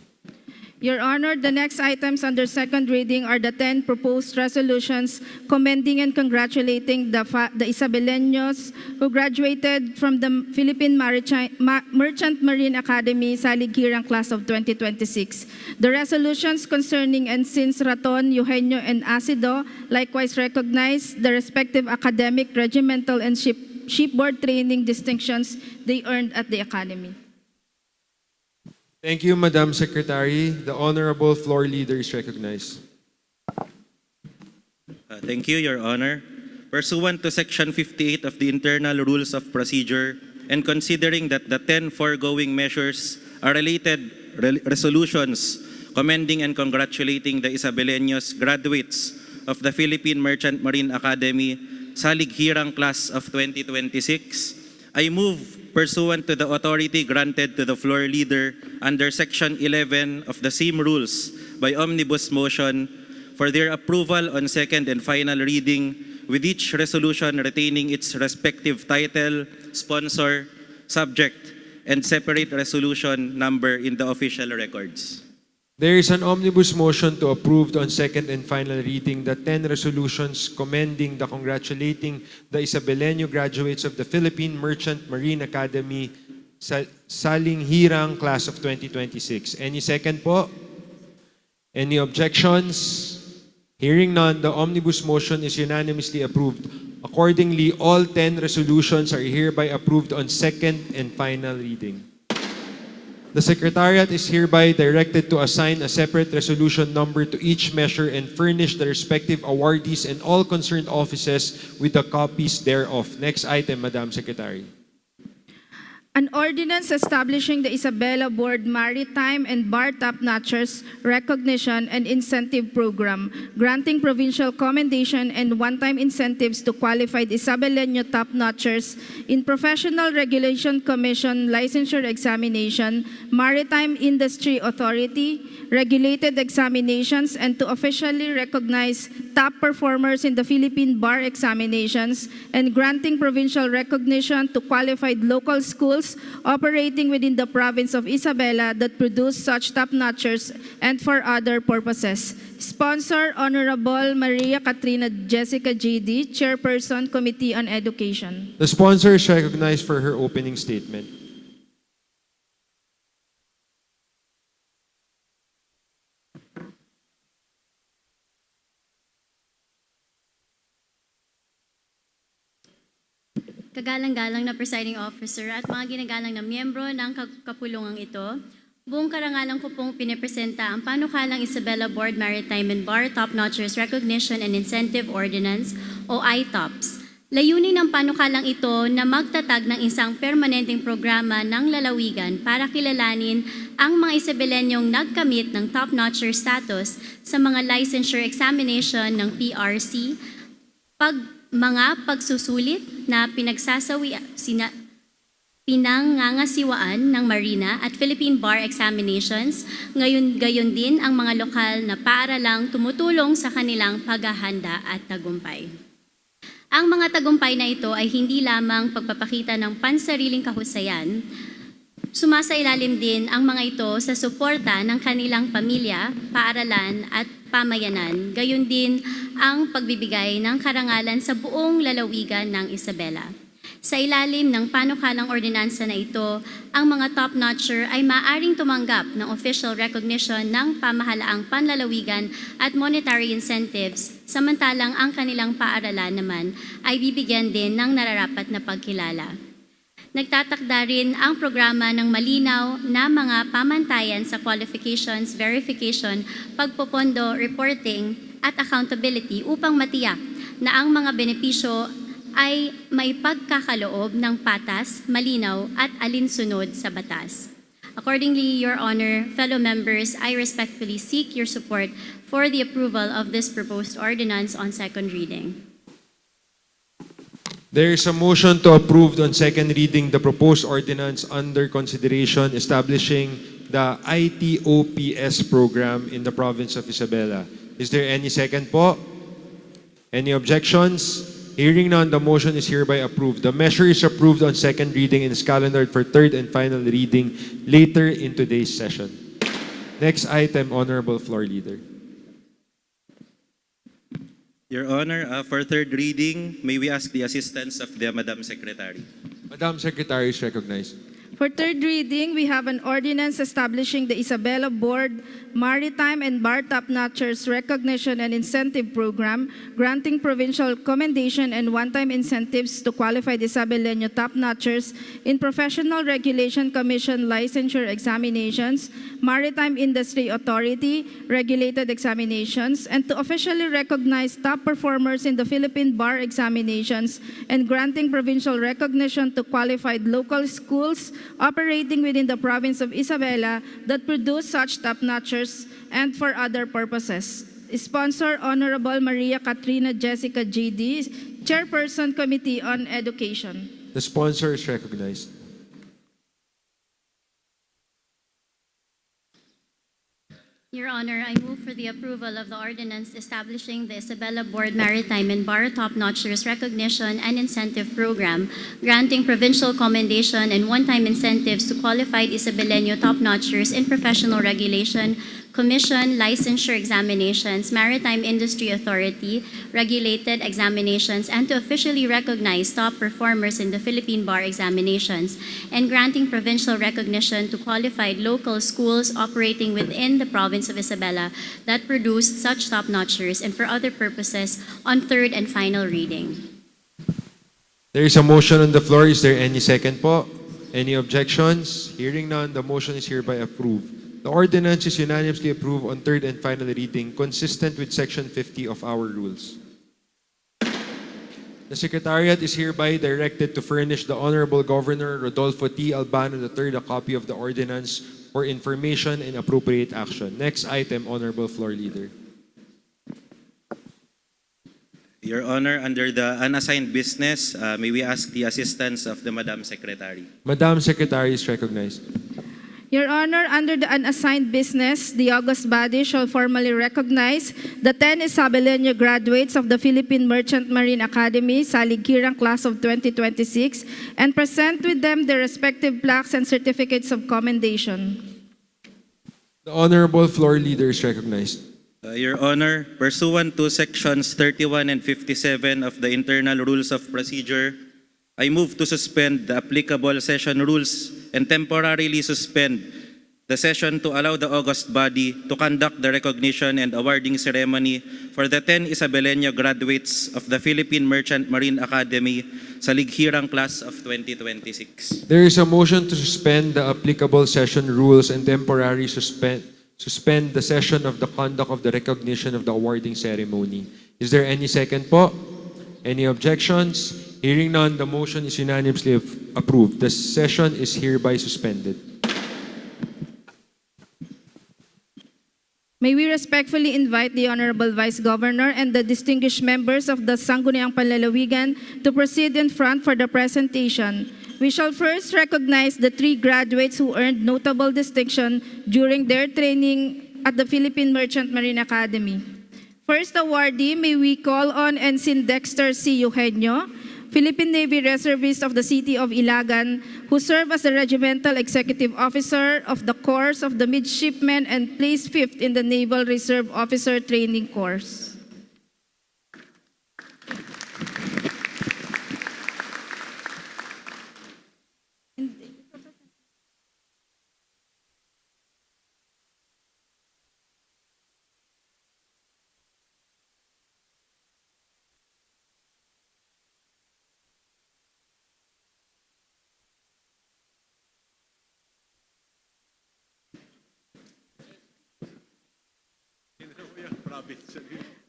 Your Honor, the next items under second reading are the 10 proposed resolutions commending and congratulating the Isabeleños who graduated from the Philippine Merchant Marine Academy Salighirang class of 2026. The resolutions concerning Ensigns Raton, Eugenio, and Acido likewise recognize the respective academic, regimental, and shipboard training distinctions they earned at the Academy. Thank you, Madam Secretary. The Honorable Floor Leader is recognized. Thank you, Your Honor. Pursuant to Section 58 of the Internal Rules of Procedure, and considering that the 10 foregoing measures are related resolutions commending and congratulating the Isabeleños graduates of the Philippine Merchant Marine Academy Salighirang Class of 2026, I move, pursuant to the authority granted to the floor leader under Section 11 of the same rules by omnibus motion, for their approval on second and final reading, with each resolution retaining its respective title, sponsor, subject, and separate resolution number in the official records. There is an omnibus motion to approve on second and final reading the 10 resolutions commending the congratulating the Isabeleño graduates of the Philippine Merchant Marine Academy Salighirang Class of 2026. Any second po? Any objections? Hearing none, the omnibus motion is unanimously approved. Accordingly, all 10 resolutions are hereby approved on second and final reading. The Secretariat is hereby directed to assign a separate resolution number to each measure and furnish the respective awardees and all concerned offices with the copies thereof. Next item, Madam Secretary. An ordinance establishing the Isabela Board Maritime and Bar Top-Notchers Recognition and Incentive Program, granting provincial commendation and one-time incentives to qualified Isabeleño top-notchers in Professional Regulation Commission Licensure Examination, Maritime Industry Authority, regulated examinations, and to officially recognize top performers in the Philippine Bar Examinations, and granting provincial recognition to qualified local schools operating within the province of Isabela that produce such top-notchers and for other purposes. Sponsor, Honorable Maria Katrina Jessica G.D., Chairperson, Committee on Education. The sponsor is recognized for her opening statement. Kagalang-galang na presiding officer at mga ginagalang na miyembro ng kapulungang ito, buong karangalan ko pong pinipresenta ang panukalang Isabela Board Maritime and Bar Top-Notchers Recognition and Incentive Ordinance o ITOPS. Layunin ng panukalang ito na magtatag ng isang permanenteng programa ng lalawigan para kilalanin ang mga Isabeleñong nagkamit ng top-notcher status sa mga licensure examination ng PRC, mga pagsusulit na pinangangasiwaan ng Marina at Philippine Bar Examinations, gayon din ang mga lokal na paaralang tumutulong sa kanilang paghahanda at tagumpay. Ang mga tagumpay na ito ay hindi lamang pagpapakita ng pansariling kahusayan, sumasailalim din ang mga ito sa suporta ng kanilang pamilya, paaralan at pamayanan, gayon din ang pagbibigay ng karangalan sa buong lalawigan ng Isabela. Sa ilalim ng panukalang ordinansa na ito, ang mga top-notcher ay maaring tumanggap ng official recognition ng pamahalaang panlalawigan at monetary incentives, samantalang ang kanilang paaralan naman ay bibigyan din ng nararapat na pagkilala. Nagtatakda rin ang programa ng malinaw na mga pamantayan sa qualifications, verification, pagpopondo, reporting at accountability upang matiyak na ang mga benepisyo ay may pagkakaloob ng patas, malinaw at alinsunod sa batas. Accordingly, Your Honor, fellow members, I respectfully seek your support for the approval of this proposed ordinance on second reading. There is a motion to approve on second reading the proposed ordinance under consideration establishing the ITOPS program in the province of Isabela. Is there any second po? Any objections? Hearing none, the motion is hereby approved. The measure is approved on second reading and is calendared for third and final reading later in today's session. Next item, Honorable Floor Leader. Your Honor, for third reading, may we ask the assistance of the Madam Secretary. Madam Secretary is recognized. For third reading, we have an ordinance establishing the Isabela Board Maritime and Bar Top-Notchers Recognition and Incentive Program, granting provincial commendation and one-time incentives to qualified Isabeleño top-notchers in Professional Regulation Commission licensure examinations, Maritime Industry Authority regulated examinations, and to officially recognize top performers in the Philippine Bar examinations, and granting provincial recognition to qualified local schools operating within the province of Isabela that produce such top-notchers, and for other purposes. Sponsor, Honorable Maria Katrina Jessica G.D., Chairperson, Committee on Education. The sponsor is recognized. Your Honor, I move for the approval of the ordinance establishing the Isabela Board Maritime and Bar Top-Notchers Recognition and Incentive Program, granting provincial commendation and one-time incentives to qualified Isabeleño top-notchers in Professional Regulation Commission licensure examinations, Maritime Industry Authority regulated examinations, and to officially recognize top performers in the Philippine Bar examinations, and granting provincial recognition to qualified local schools operating within the province of Isabela that produced such top-notchers, and for other purposes, on third and final reading. There is a motion on the floor. Is there any second po? Any objections? Hearing none, the motion is hereby approved. The ordinance is unanimously approved on third and final reading, consistent with Section 50 of our rules. The Secretariat is hereby directed to furnish the Honorable Governor Rodolfo T. Albano III a copy of the ordinance for information and appropriate action. Next item, Honorable Floor Leader. Your Honor, under the unassigned business, may we ask the assistance of the Madam Secretary? Madam Secretary is recognized. Your Honor, under the unassigned business, the august body shall formally recognize the 10 Isabeleño graduates of the Philippine Merchant Marine Academy, Saligkirang Class of 2026, and present with them their respective plaques and certificates of commendation. The Honorable Floor Leader is recognized. Your Honor, pursuant to Sections 31 and 57 of the Internal Rules of Procedure, I move to suspend the applicable session rules and temporarily suspend the session to allow the august body to conduct the recognition and awarding ceremony for the 10 Isabeleño graduates of the Philippine Merchant Marine Academy, Saligkirang Class of 2026. There is a motion to suspend the applicable session rules and temporarily suspend the session of the conduct of the recognition of the awarding ceremony. Is there any second po? Any objections? Hearing none, the motion is unanimously approved. The session is hereby suspended. May we respectfully invite the Honorable Vice Governor and the distinguished members of the Sangguniang Panlalawigan to proceed in front for the presentation. We shall first recognize the 3 graduates who earned notable distinction during their training at the Philippine Merchant Marine Academy. First awardee, may we call on Ensign Dexter C. Eugenio, Philippine Navy Reservist of the City of Ilagan, who served as the Regimental Executive Officer of the Corps of the Midshipmen and placed 5th in the Naval Reserve Officer Training Course.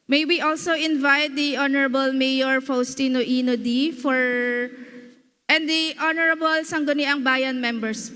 May we also invite the Honorable Mayor Faustino Ino D. and the Honorable Sangguniang Bayan members.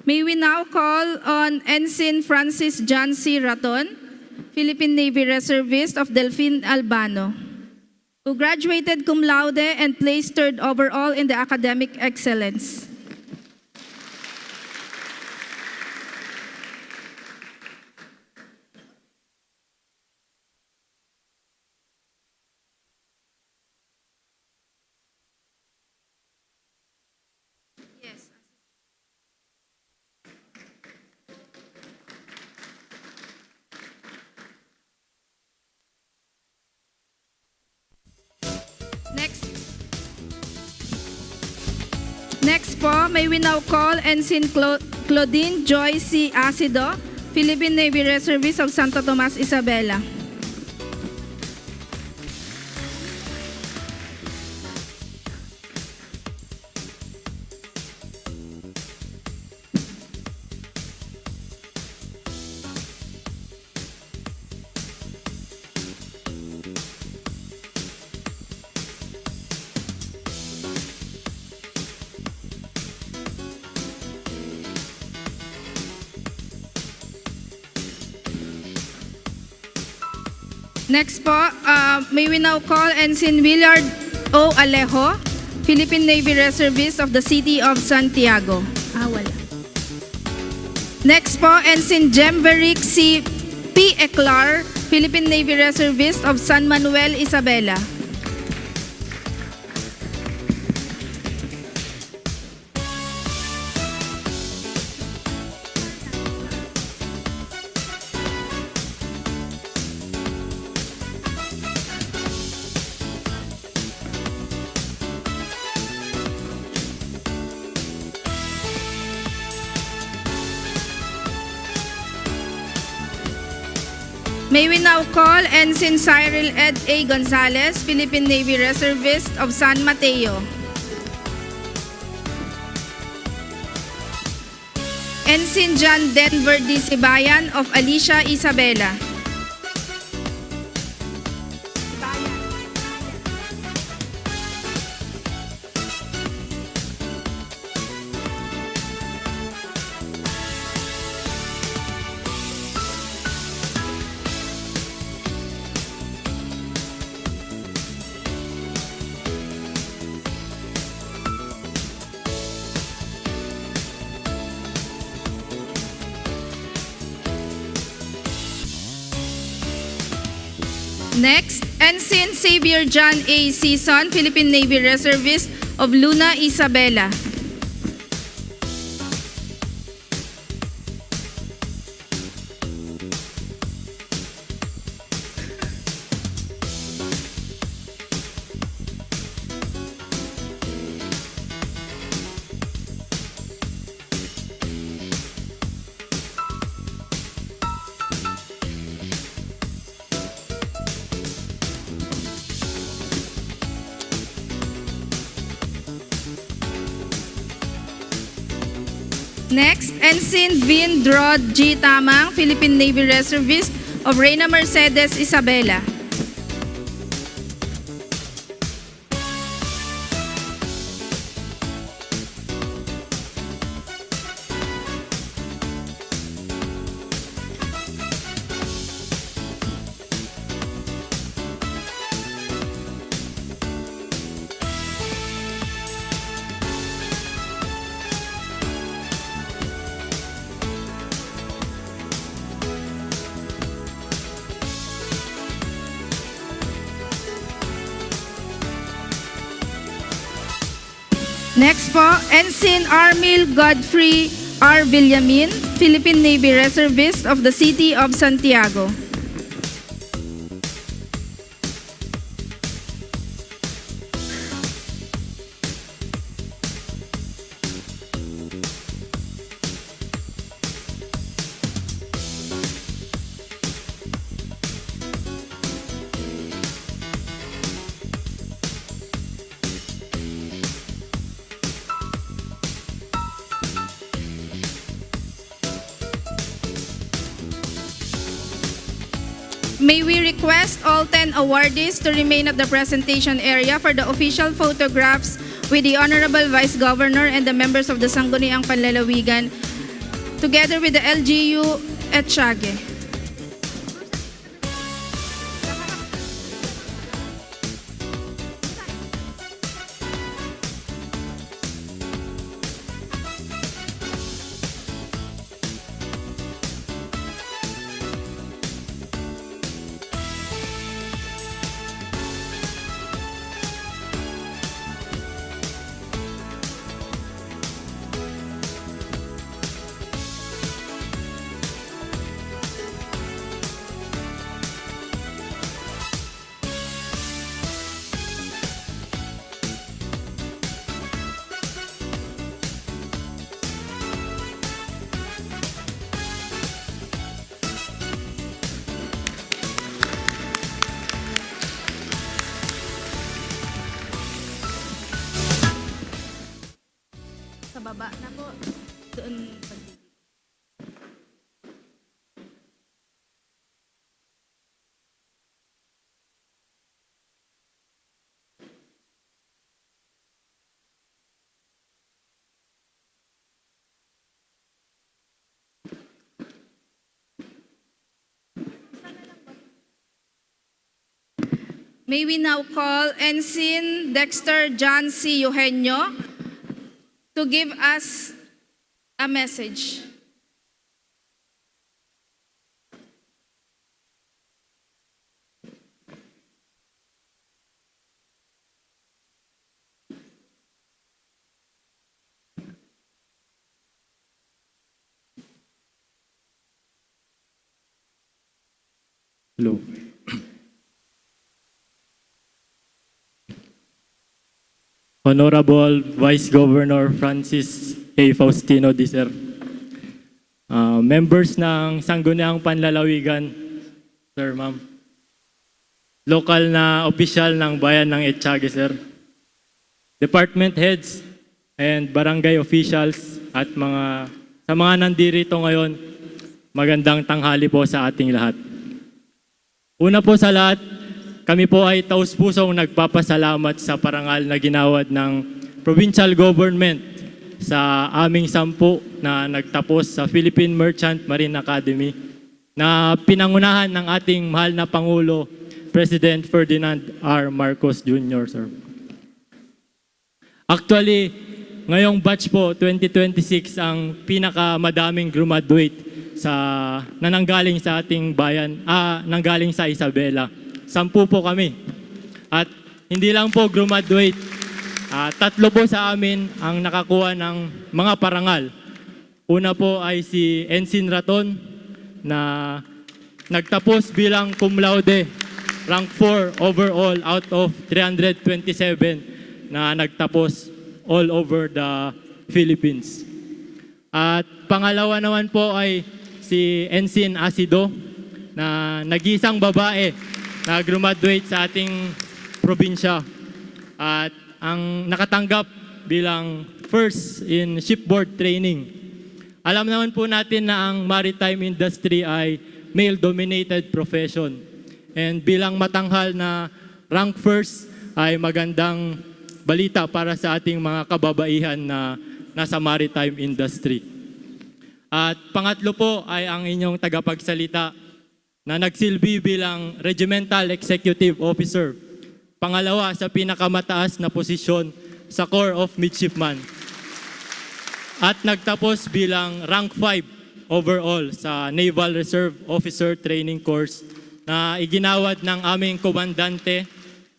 May we now call on Ensign Francis John C. Raton, Philippine Navy Reservist of Delfin Albano, who graduated cum laude and placed third overall in the academic excellence. Next po, may we now call Ensign Claudine Joy C. Acido, Philippine Navy Reservist of Santo Tomas, Isabela. Next po, may we now call Ensign Willard O. Alejo, Philippine Navy Reservist of the City of Santiago. Wala. Next po, Ensign Jemverick C. P. Eclar, Philippine Navy Reservist of San Manuel, Isabela. May we now call Ensign Cyril Ed A. Gonzalez, Philippine Navy Reservist of San Mateo. Ensign John Denver D. Sibayan of Alicia, Isabela. Next, Ensign Xavier John A. Season, Philippine Navy Reservist of Luna, Isabela. Next, Ensign Vin Drod G. Tamang, Philippine Navy Reservist of Reina Mercedes, Isabela. Next po, Ensign Armil Godfrey R. Villamin, Philippine Navy Reservist of the City of Santiago. May we request all 10 awardees to remain at the presentation area for the official photographs with the Honorable Vice Governor and the members of the Sangguniang Panlalawigan together with the LGU Etchage. Sa baba na po. Doon. May we now call Ensign Dexter John C. Eugenio to give us a message. Hello. Honorable Vice Governor Francis A. Faustino Diser, members ng Sangguniang Panlalawigan, sir, ma'am, local na opisyal ng bayan ng Etchage, sir, department heads and barangay officials at sa mga nandirito ngayon, magandang tanghali po sa ating lahat. Una po sa lahat, kami po ay taus-pusong nagpapasalamat sa parangal na ginawad ng provincial government sa aming 10 na nagtapos sa Philippine Merchant Marine Academy na pinangunahan ng ating mahal na Pangulo, President Ferdinand R. Marcos Jr., sir. Actually, ngayong batch po, 2026, ang pinakamadaming graduate na nanggaling sa ating bayan, nanggaling sa Isabela. 10 po kami. At hindi lang po graduate, 3 po sa amin ang nakakuha ng mga parangal. Una po ay si Ensign Raton na nagtapos bilang cum laude, rank 4 overall out of 327 na nagtapos all over the Philippines. At pangalawa naman po ay si Ensign Asido na nag-iisang babae na graduate sa ating probinsya at ang nakatanggap bilang first in shipboard training. Alam naman po natin na ang maritime industry ay male-dominated profession. And bilang matanghal na rank first ay magandang balita para sa ating mga kababaihan na nasa maritime industry. At pangatlo po ay ang inyong tagapagsalita na nagsilbi bilang Regimental Executive Officer. Pangalawa sa pinakamataas na posisyon sa Corps of Midshipmen. At nagtapos bilang rank 5 overall sa Naval Reserve Officer Training Course na iginawad ng aming komandante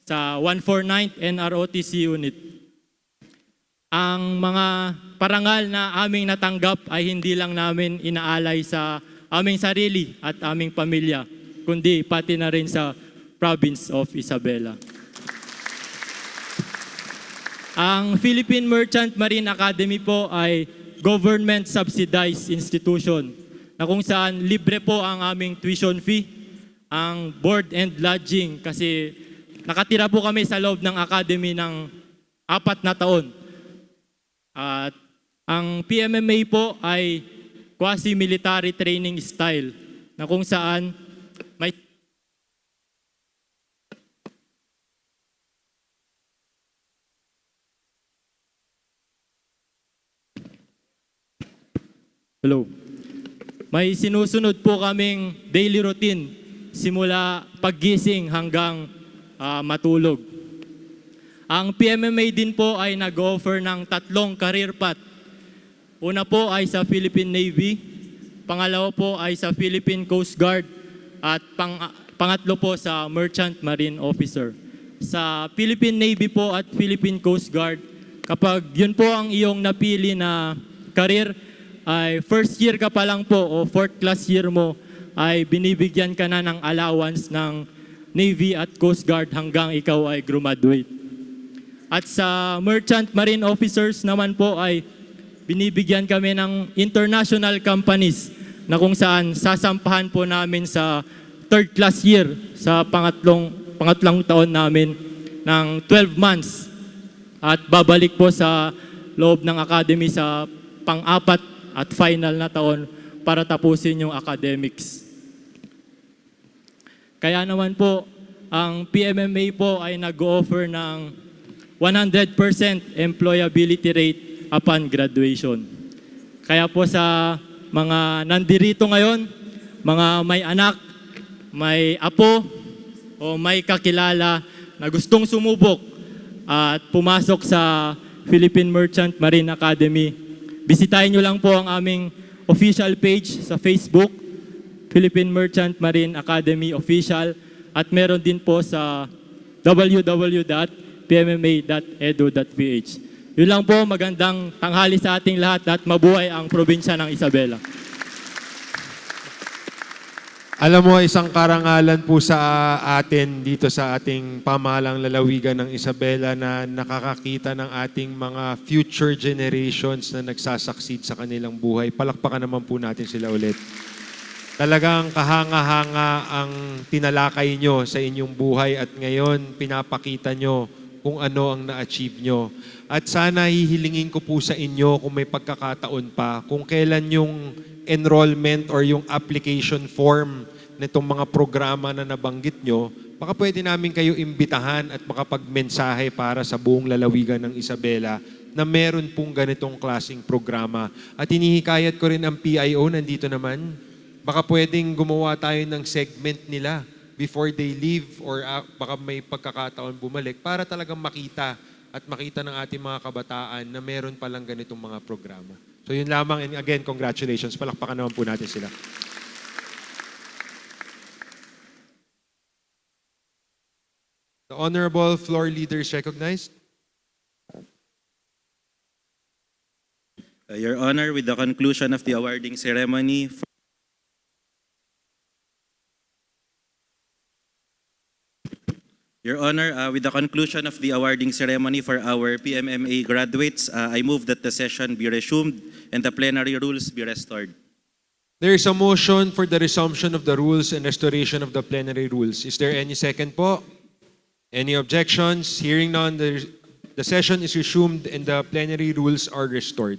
sa 149th NROTC Unit. Ang mga parangal na aming natanggap ay hindi lang namin inaalay sa aming sarili at aming pamilya, kundi pati na rin sa province of Isabela. Ang Philippine Merchant Marine Academy po ay government subsidized institution na kung saan libre po ang aming tuition fee, ang board and lodging kasi nakatira po kami sa loob ng academy ng 4 na taon. At ang PMMA po ay quasi-military training style na kung saan may Hello. May sinusunod po kaming daily routine simula paggising hanggang matulog. Ang PMMA din po ay nag-offer ng 3 career path. Una po ay sa Philippine Navy, pangalawa po ay sa Philippine Coast Guard, at pangatlo po sa Merchant Marine Officer. Sa Philippine Navy po at Philippine Coast Guard, kapag yun po ang iyong napili na career, ay first year ka pa lang po o 4th class year mo, ay binibigyan ka na ng allowance ng Navy at Coast Guard hanggang ikaw ay graduate. At sa Merchant Marine Officers naman po ay binibigyan kami ng international companies na kung saan sasampahan po namin sa 3rd class year sa pangatlong taon namin ng 12 months at babalik po sa loob ng academy sa pang-4 at final na taon para tapusin yung academics. Kaya naman po, ang PMMA po ay nag-offer ng 100% employability rate upon graduation. Kaya po sa mga nandirito ngayon, mga may anak, may apo, o may kakilala na gustong sumubok at pumasok sa Philippine Merchant Marine Academy, bisitahin nyo lang po ang aming official page sa Facebook, Philippine Merchant Marine Academy Official, at meron din po sa www.pmma.edu.ph. Yun lang po, magandang tanghali sa ating lahat at mabuhay ang probinsya ng Isabela. Alam mo, isang karangalan po sa atin dito sa ating pamahalang lalawigan ng Isabela na nakakakita ng ating mga future generations na nagsasucceed sa kanilang buhay. Palakpakan naman po natin sila ulit. Talagang kahanga-hanga ang tinalakay nyo sa inyong buhay at ngayon pinapakita nyo kung ano ang na-achieve nyo. At sana hihilingin ko po sa inyo kung may pagkakataon pa, kung kailan yung enrollment or yung application form nitong mga programa na nabanggit nyo, baka pwede namin kayo imbitahan at makapagmensahe para sa buong lalawigan ng Isabela na meron pong ganitong klaseng programa. At hinihikayat ko rin ang PIO, nandito naman, baka pwedeng gumawa tayo ng segment nila before they leave or baka may pagkakataon bumalik para talagang makita at makita ng ating mga kabataan na meron palang ganitong mga programa. So yun lamang, and again, congratulations. Palakpakan naman po natin sila. The honorable floor leader is recognized. Your Honor, with the conclusion of the awarding ceremony, Your Honor, with the conclusion of the awarding ceremony for our PMMA graduates, I move that the session be resumed and the plenary rules be restored. There is a motion for the resumption of the rules and restoration of the plenary rules. Is there any second po? Any objections? Hearing none, the session is resumed and the plenary rules are restored.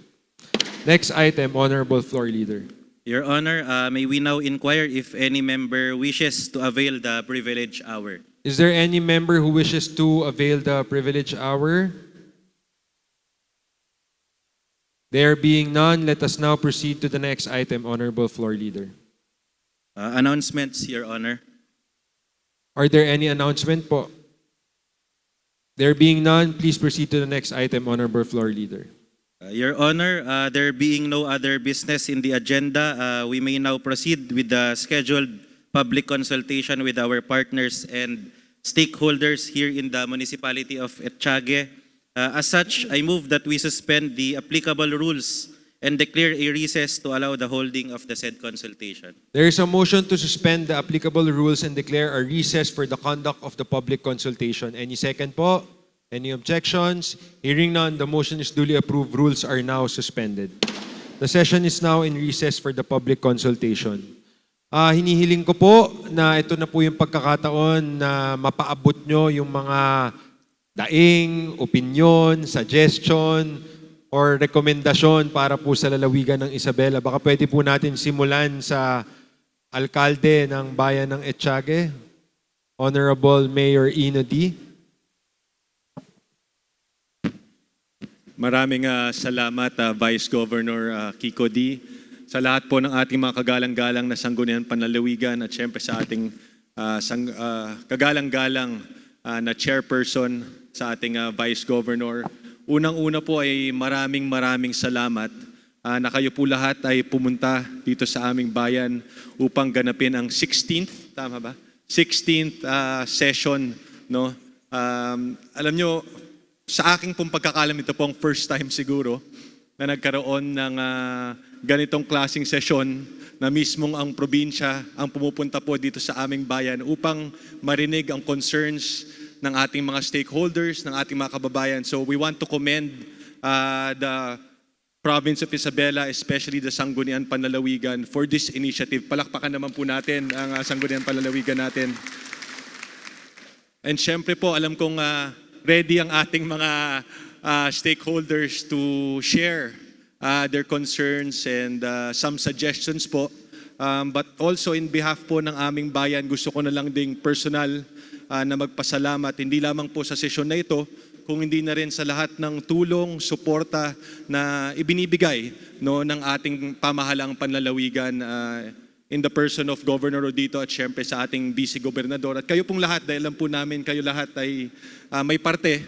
Next item, Honorable Floor Leader. Your Honor, may we now inquire if any member wishes to avail the privilege hour. Is there any member who wishes to avail the privilege hour? There being none, let us now proceed to the next item, Honorable Floor Leader. Announcements, Your Honor. Are there any announcement po? There being none, please proceed to the next item, Honorable Floor Leader. Your Honor, there being no other business in the agenda, we may now proceed with the scheduled public consultation with our partners and stakeholders here in the municipality of Etchague. As such, I move that we suspend the applicable rules and declare a recess to allow the holding of the said consultation. There is a motion to suspend the applicable rules and declare a recess for the conduct of the public consultation. Any second po? Any objections? Hearing none, the motion is duly approved. Rules are now suspended. The session is now in recess for the public consultation. Hinihiling ko po na ito na po yung pagkakataon na mapaabot nyo yung mga daing, opinion, suggestion, or rekomendasyon para po sa lalawigan ng Isabela. Baka pwede po natin simulan sa alkalde ng bayan ng Etchague, Honorable Mayor Ino D. Maraming salamat, Vice Governor Kiko D. sa lahat po ng ating mga kagalang-galang na sangguniang panlalawigan at syempre sa ating kagalang-galang na chairperson sa ating Vice Governor. Unang-una po ay maraming salamat na kayo po lahat ay pumunta dito sa aming bayan upang ganapin ang 16th, tama ba? 16th session, no? Alam nyo, sa aking pong pagkakalam, ito pong first time siguro na nagkaroon ng ganitong klaseng sesyon na mismong ang probinsya ang pumupunta po dito sa aming bayan upang marinig ang concerns ng ating mga stakeholders, ng ating mga kababayan. So we want to commend the Province of Isabela, especially the Sangguniang Panlalawigan for this initiative. Palakpakan naman po natin ang Sangguniang Panlalawigan natin. And syempre po, alam kong ready ang ating mga stakeholders to share their concerns and some suggestions po. But also in behalf po ng aming bayan, gusto ko na lang ding personal na magpasalamat, hindi lamang po sa sesyon na ito, kung hindi na rin sa lahat ng tulong, suporta na ibinibigay ng ating pamahalaang panlalawigan in the person of Governor Rodito at syempre sa ating Vice Gobernador. At kayo pong lahat, dahil alam po namin kayo lahat ay may parte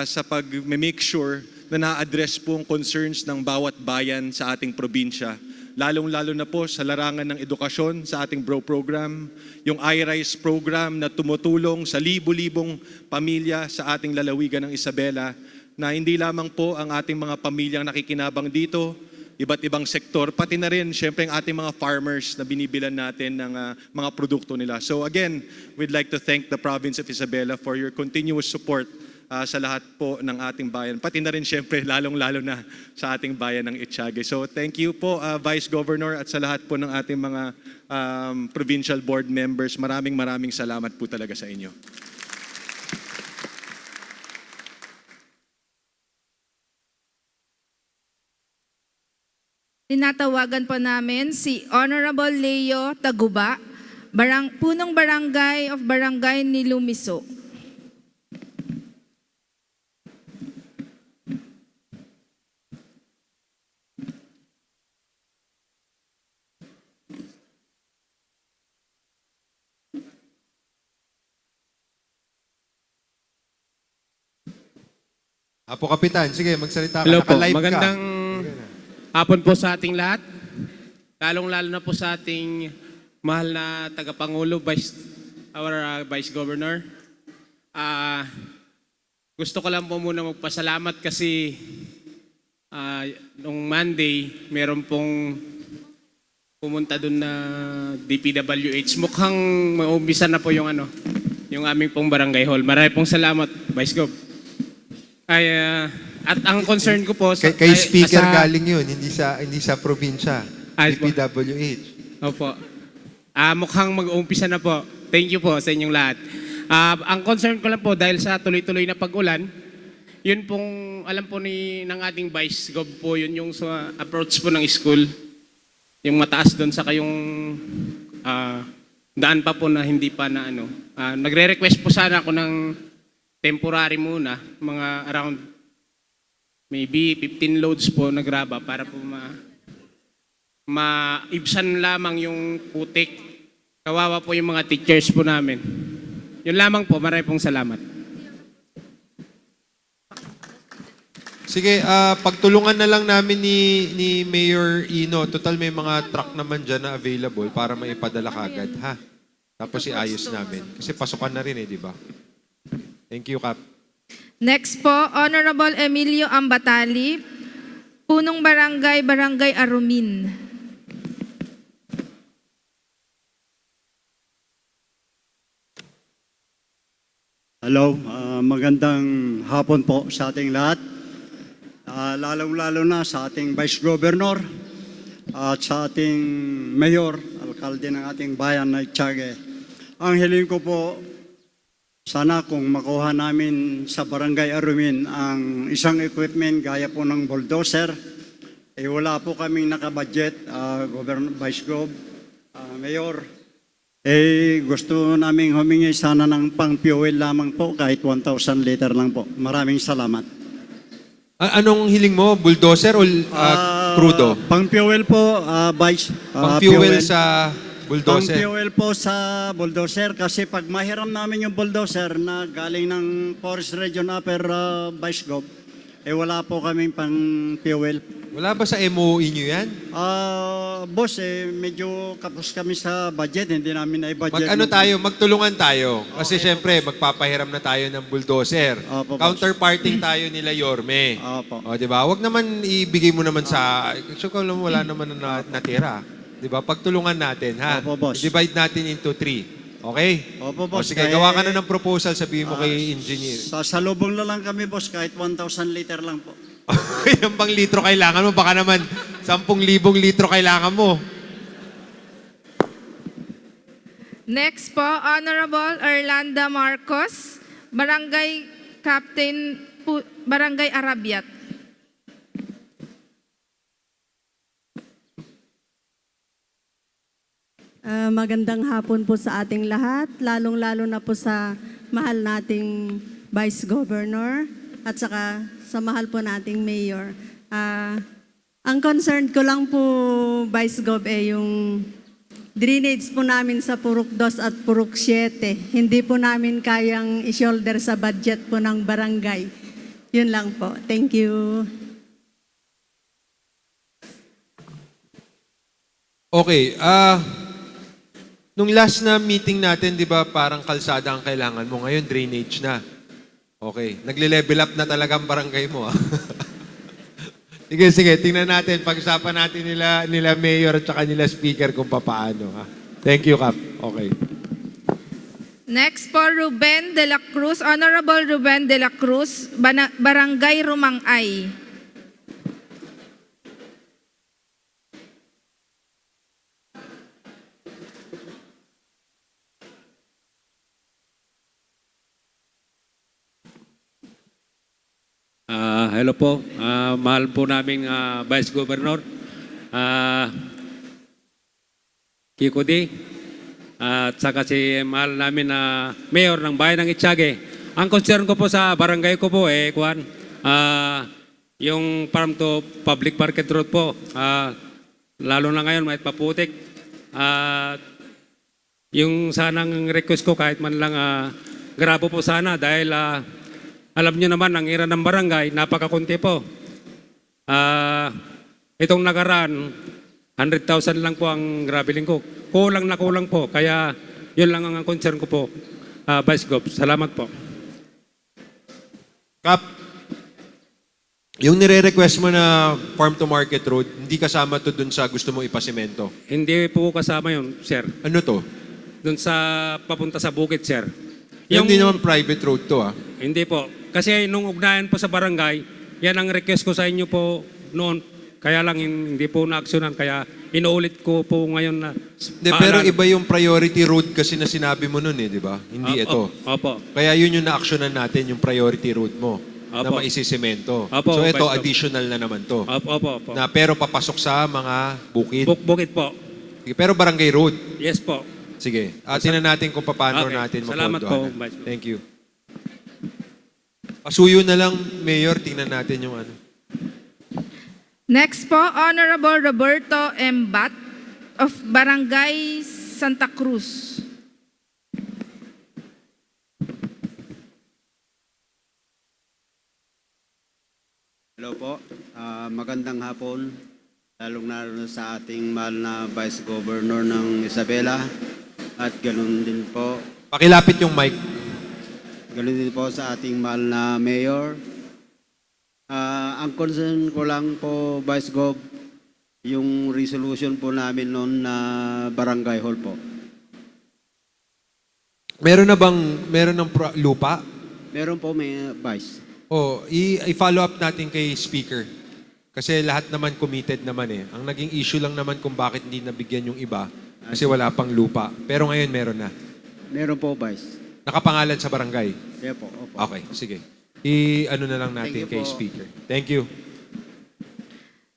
sa pag-make sure na na-address po ang concerns ng bawat bayan sa ating probinsya. Lalong-lalo na po sa larangan ng edukasyon sa ating BRO program, yung iRise program na tumutulong sa libo-libong pamilya sa ating lalawigan ng Isabela, na hindi lamang po ang ating mga pamilyang nakikinabang dito, iba't ibang sektor, pati na rin syempre ang ating mga farmers na binibilan natin ng mga produkto nila. So again, we'd like to thank the Province of Isabela for your continuous support sa lahat po ng ating bayan. Pati na rin syempre, lalong-lalo na sa ating bayan ng Itiague. So thank you po, Vice Governor, at sa lahat po ng ating mga provincial board members. Maraming salamat po talaga sa inyo. Tinatawagan po namin si Honorable Leo Taguba, punong barangay of Barangay Nilumiso. Apo Kapitan, sige, magsalita ka. Hello po, Naka-live magandang hapon po sa ating lahat. Lalong-lalo na po sa ating mahal na tagapangulo, Vice Governor. Gusto ko lang po muna magpasalamat kasi nung Monday, meron pong pumunta dun na DPWH. Mukhang maumbisa na po yung aming pong barangay hall. Marami pong salamat, Vice Gov. At ang concern ko po kay speaker galing yun, hindi sa probinsya. DPWH. Opo. Mukhang mag-uumpisa na po. Thank you po sa inyong lahat. Ang concern ko lang po dahil sa tuloy-tuloy na pag-ulan, yun pong alam po ng ating Vice Gov po, yun yung sa approach po ng school. Yung mataas doon sa kayong daan pa po na hindi pa na nagre-request po sana ako ng temporary muna, mga around maybe 15 loads po na graba para po maibsan lamang yung putik. Kawawa po yung mga teachers po namin. Yun lamang po, marami pong salamat. Sige, pagtulungan na lang namin ni Mayor Ino. Total may mga truck naman dyan na available para maipadala kagad, ha? Tapos iayos namin. Kasi pasukan na rin di ba? Thank you, Kap. Next po, Honorable Emilio Ambatali, punong barangay, Barangay Arumin. Hello, magandang hapon po sa ating lahat. Lalong-lalo na sa ating Vice Governor at sa ating Mayor, Alkalde ng ating bayan na Itiague. Ang hiling ko po, sana kung makuha namin sa Barangay Arumin ang isang equipment gaya po ng bulldozer, wala po kaming nakabudget, Vice Gov, Mayor. Gusto namin humingi sana ng pang-fuel lamang po, kahit 1,000 liter lang po. Maraming salamat. Anong hiling mo? Bulldozer o crudo? Pang-fuel po, Vice. Pang-fuel sa bulldozer. Pang-fuel po sa bulldozer kasi pag mahiram namin yung bulldozer na galing ng Forest Region Upper Vice Gov, wala po kaming pang-fuel. Wala ba sa MOE nyo yan? Boss, medyo kapos kami sa budget, hindi namin na-budget. Magtulungan tayo. Kasi syempre, magpapahiram na tayo ng bulldozer. Opo, boss. Counterparting tayo nila Yorme. Opo. O, di ba? Huwag naman ibigay mo naman sa... So, wala naman na natira. Di ba? Pagtulungan natin, ha? Opo, boss. Divide natin into 3. Okay? Opo, boss. O, sige, gawa ka na ng proposal, sabihin mo kay engineer. Sasalubong na lang kami, boss, kahit 1,000 liter lang po. Ilang bang litro kailangan mo? Baka naman 10,000 litro kailangan mo. Next po, Honorable Orlando Marcos, Barangay Captain, Barangay Arabiat. Magandang hapon po sa ating lahat, lalong-lalo na po sa mahal nating Vice Governor at saka sa mahal po nating Mayor. Ang concern ko lang po, Vice Gov, yung drainage po namin sa Purok 2 at Purok 7. Hindi po namin kayang i-shoulder sa budget po ng barangay. Yun lang po. Thank you. Okay. Nung last na meeting natin, di ba, parang kalsada ang kailangan mo. Ngayon, drainage na. Okay. Nagle-level up na talaga ang barangay mo. Sige. Tingnan natin. Pag-usapan natin nila Mayor at saka nila Speaker kung papaano. Ha? Thank you, Kap. Okay. Next po, Ruben de la Cruz, Honorable Ruben de la Cruz, Barangay Rumangay. Hello po, mahal po naming Vice Governor, Kiko D, at saka si mahal namin na Mayor ng Bayan ng Itsague. Ang concern ko po sa barangay ko po, yung farm to public market road po, lalo na ngayon may paputik. Yung sanang request ko kahit man lang grabo po sana dahil alam niyo naman, ang ira ng barangay, napakakunti po. Itong nakaraan, 100,000 lang po ang graveling ko. Kulang na kulang po. Kaya yun lang ang concern ko po, Vice Gov. Salamat po. Kap, yung nire-request mo na farm to market road, hindi kasama to dun sa gusto mo ipasimento? Hindi po kasama yun, sir. Ano to? Dun sa papunta sa bukid, sir. Hindi naman private road to, Hindi po. Kasi nung ugnayan po sa barangay, yan ang request ko sa inyo po noon. Kaya lang hindi po na-aksyonan. Kaya inuulit ko po ngayon na... Pero iba yung priority road kasi na sinabi mo nun di ba? Hindi ito. Opo. Kaya yun yung na-aksyonan natin, yung priority road mo. Na Opo. maisisemento. Opo, So ito, Vice Gov. additional na naman to. Opo. Na, pero papasok sa mga bukid. Bukid po. Sige, pero barangay road. Yes po. Sige. Tingnan natin kung paano Okay. natin Salamat po, mapoldohan. Vice Gov. Thank you. Pasuyo na lang, Mayor. Tingnan natin yung ano. Next po, Honorable Roberto M. Bat of Barangay Santa Cruz. Hello po, magandang hapon, lalong-lalo sa ating mahal na Vice Governor ng Isabela at ganoon din po. Pakilapit yung mic. Ganoon din po sa ating mahal na Mayor. Ang concern ko lang po, Vice Gov, yung resolution po namin noon na Barangay Hall po. Meron ng lupa? Meron po, may Vice. I-follow up natin kay Speaker. Kasi lahat naman committed naman Ang naging issue lang naman kung bakit hindi nabigyan yung iba kasi wala pang lupa. Pero ngayon meron na. Meron po, Vice. Nakapangalan sa barangay? Yeah po. Opo. Okay, sige. I-ano na lang natin Thank you kay po. Speaker. Thank you.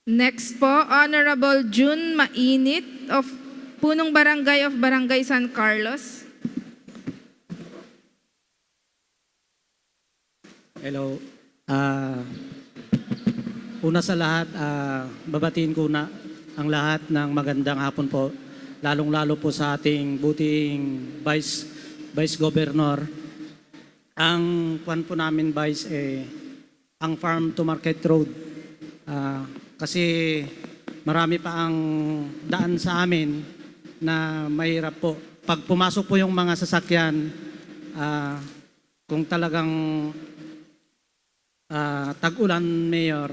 Next po, Honorable June Mainit of Punong Barangay of Barangay San Carlos. Hello. una sa lahat, babatiin ko na ang lahat ng magandang hapon po, lalong-lalo po sa ating buting Vice Governor. Ang kwan po namin, Vice, ang Farm to Market Road. Kasi marami pa ang daan sa amin na mahirap po. Pag pumasok po yung mga sasakyan, kung talagang tag-ulan, Mayor,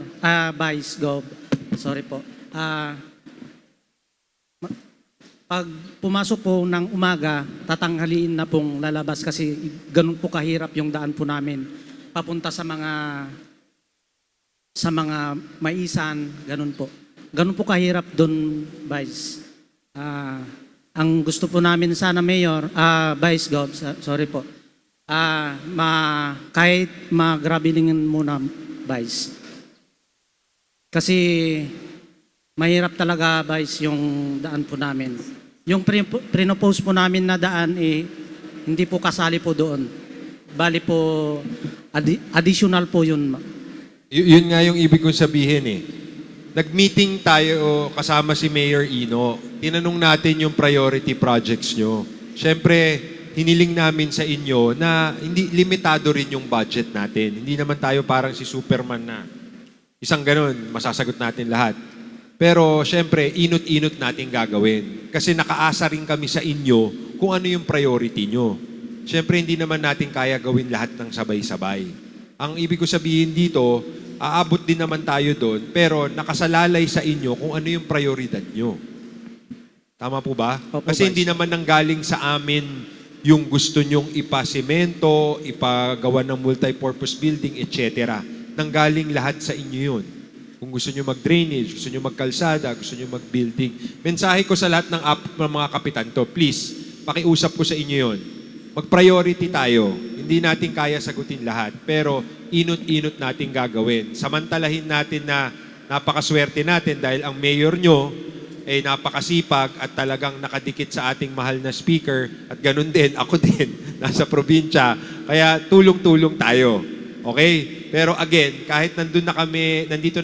Vice Gov, sorry po. Pag pumasok po ng umaga, tatanghaliin na pong lalabas kasi ganun po kahirap yung daan po namin. Papunta sa mga maisan, ganun po. Ganun po kahirap doon, Vice. Ang gusto po namin sana, Mayor, Vice Gov, sorry po, kahit mag-gravelingin muna, Vice. Kasi mahirap talaga, Vice, yung daan po namin. Yung pre-propose po namin na daan, hindi po kasali po doon. Bali po, additional po yun. Yun nga yung ibig kong sabihin eh. Nag-meeting tayo kasama si Mayor Ino. Tinanong natin yung priority projects nyo. Siyempre, hiniling namin sa inyo na hindi limitado rin yung budget natin. Hindi naman tayo parang si Superman na isang ganun, masasagot natin lahat. Pero siyempre, inot-inot natin gagawin. Kasi nakaasa rin kami sa inyo kung ano yung priority nyo. Siyempre, hindi naman natin kaya gawin lahat ng sabay-sabay. Ang ibig ko sabihin dito, aabot din naman tayo doon, pero nakasalalay sa inyo kung ano yung prioridad nyo. Tama po ba? Opo, Kasi Vice. hindi naman nanggaling sa amin yung gusto nyong ipasemento, ipagawa ng multi-purpose building, etc. Nanggaling lahat sa inyo yun. Kung gusto nyo mag-drainage, gusto nyo mag-kalsada, gusto nyo mag-building. Mensahe ko sa lahat ng mga kapitan to, please, pakiusap ko sa inyo yun. Mag-priority tayo. Hindi natin kaya sagutin lahat, pero inot-inot natin gagawin. Samantalahin natin na napakaswerte natin dahil ang mayor nyo ay napakasipag at talagang nakadikit sa ating mahal na speaker at ganun din, ako din, nasa probinsya. Kaya tulong-tulong tayo. Okay? Pero again, kahit nandito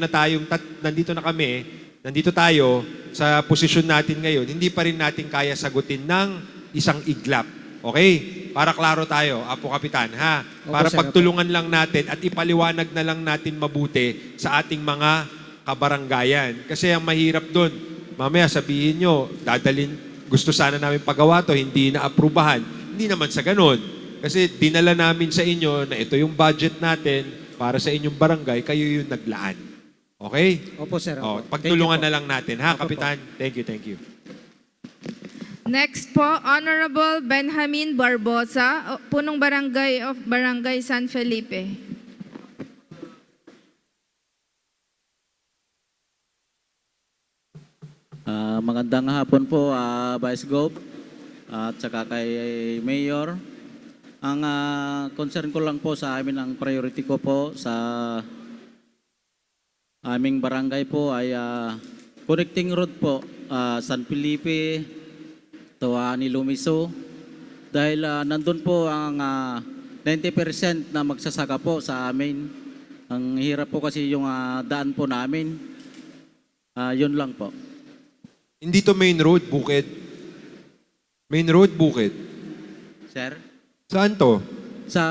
tayo sa posisyon natin ngayon, hindi pa rin natin kaya sagutin ng isang iglap. Okay? Para klaro tayo, Apo Kapitan, ha? Para Opo, Sir. pagtulungan lang natin at ipaliwanag na lang natin mabuti sa ating mga kabaranggayan. Kasi ang mahirap doon, mamaya sabihin nyo, gusto sana namin pagawa to, hindi na-aprubahan. Hindi naman sa ganun. Kasi dinala namin sa inyo na ito yung budget natin para sa inyong barangay, kayo yung naglaan. Okay? Opo, Sir. O, Opo. pagtulungan Thank you na lang natin, ha, Opo po. Kapitan? Thank you, thank you. Next po, Honorable Benjamin Barbosa, punong barangay of Barangay San Felipe. Magandang hapon po, Vice Gov, at saka kay Mayor. Ang concern ko lang po sa amin, ang priority ko po sa aming barangay po ay connecting road po, San Felipe to Nilumiso. Dahil nandun po ang 90% na magsasaka po sa amin. Ang hirap po kasi yung daan po namin. Yun lang po. Hindi to main road, bukid. Main road, bukid. Sir? Saan to? Sa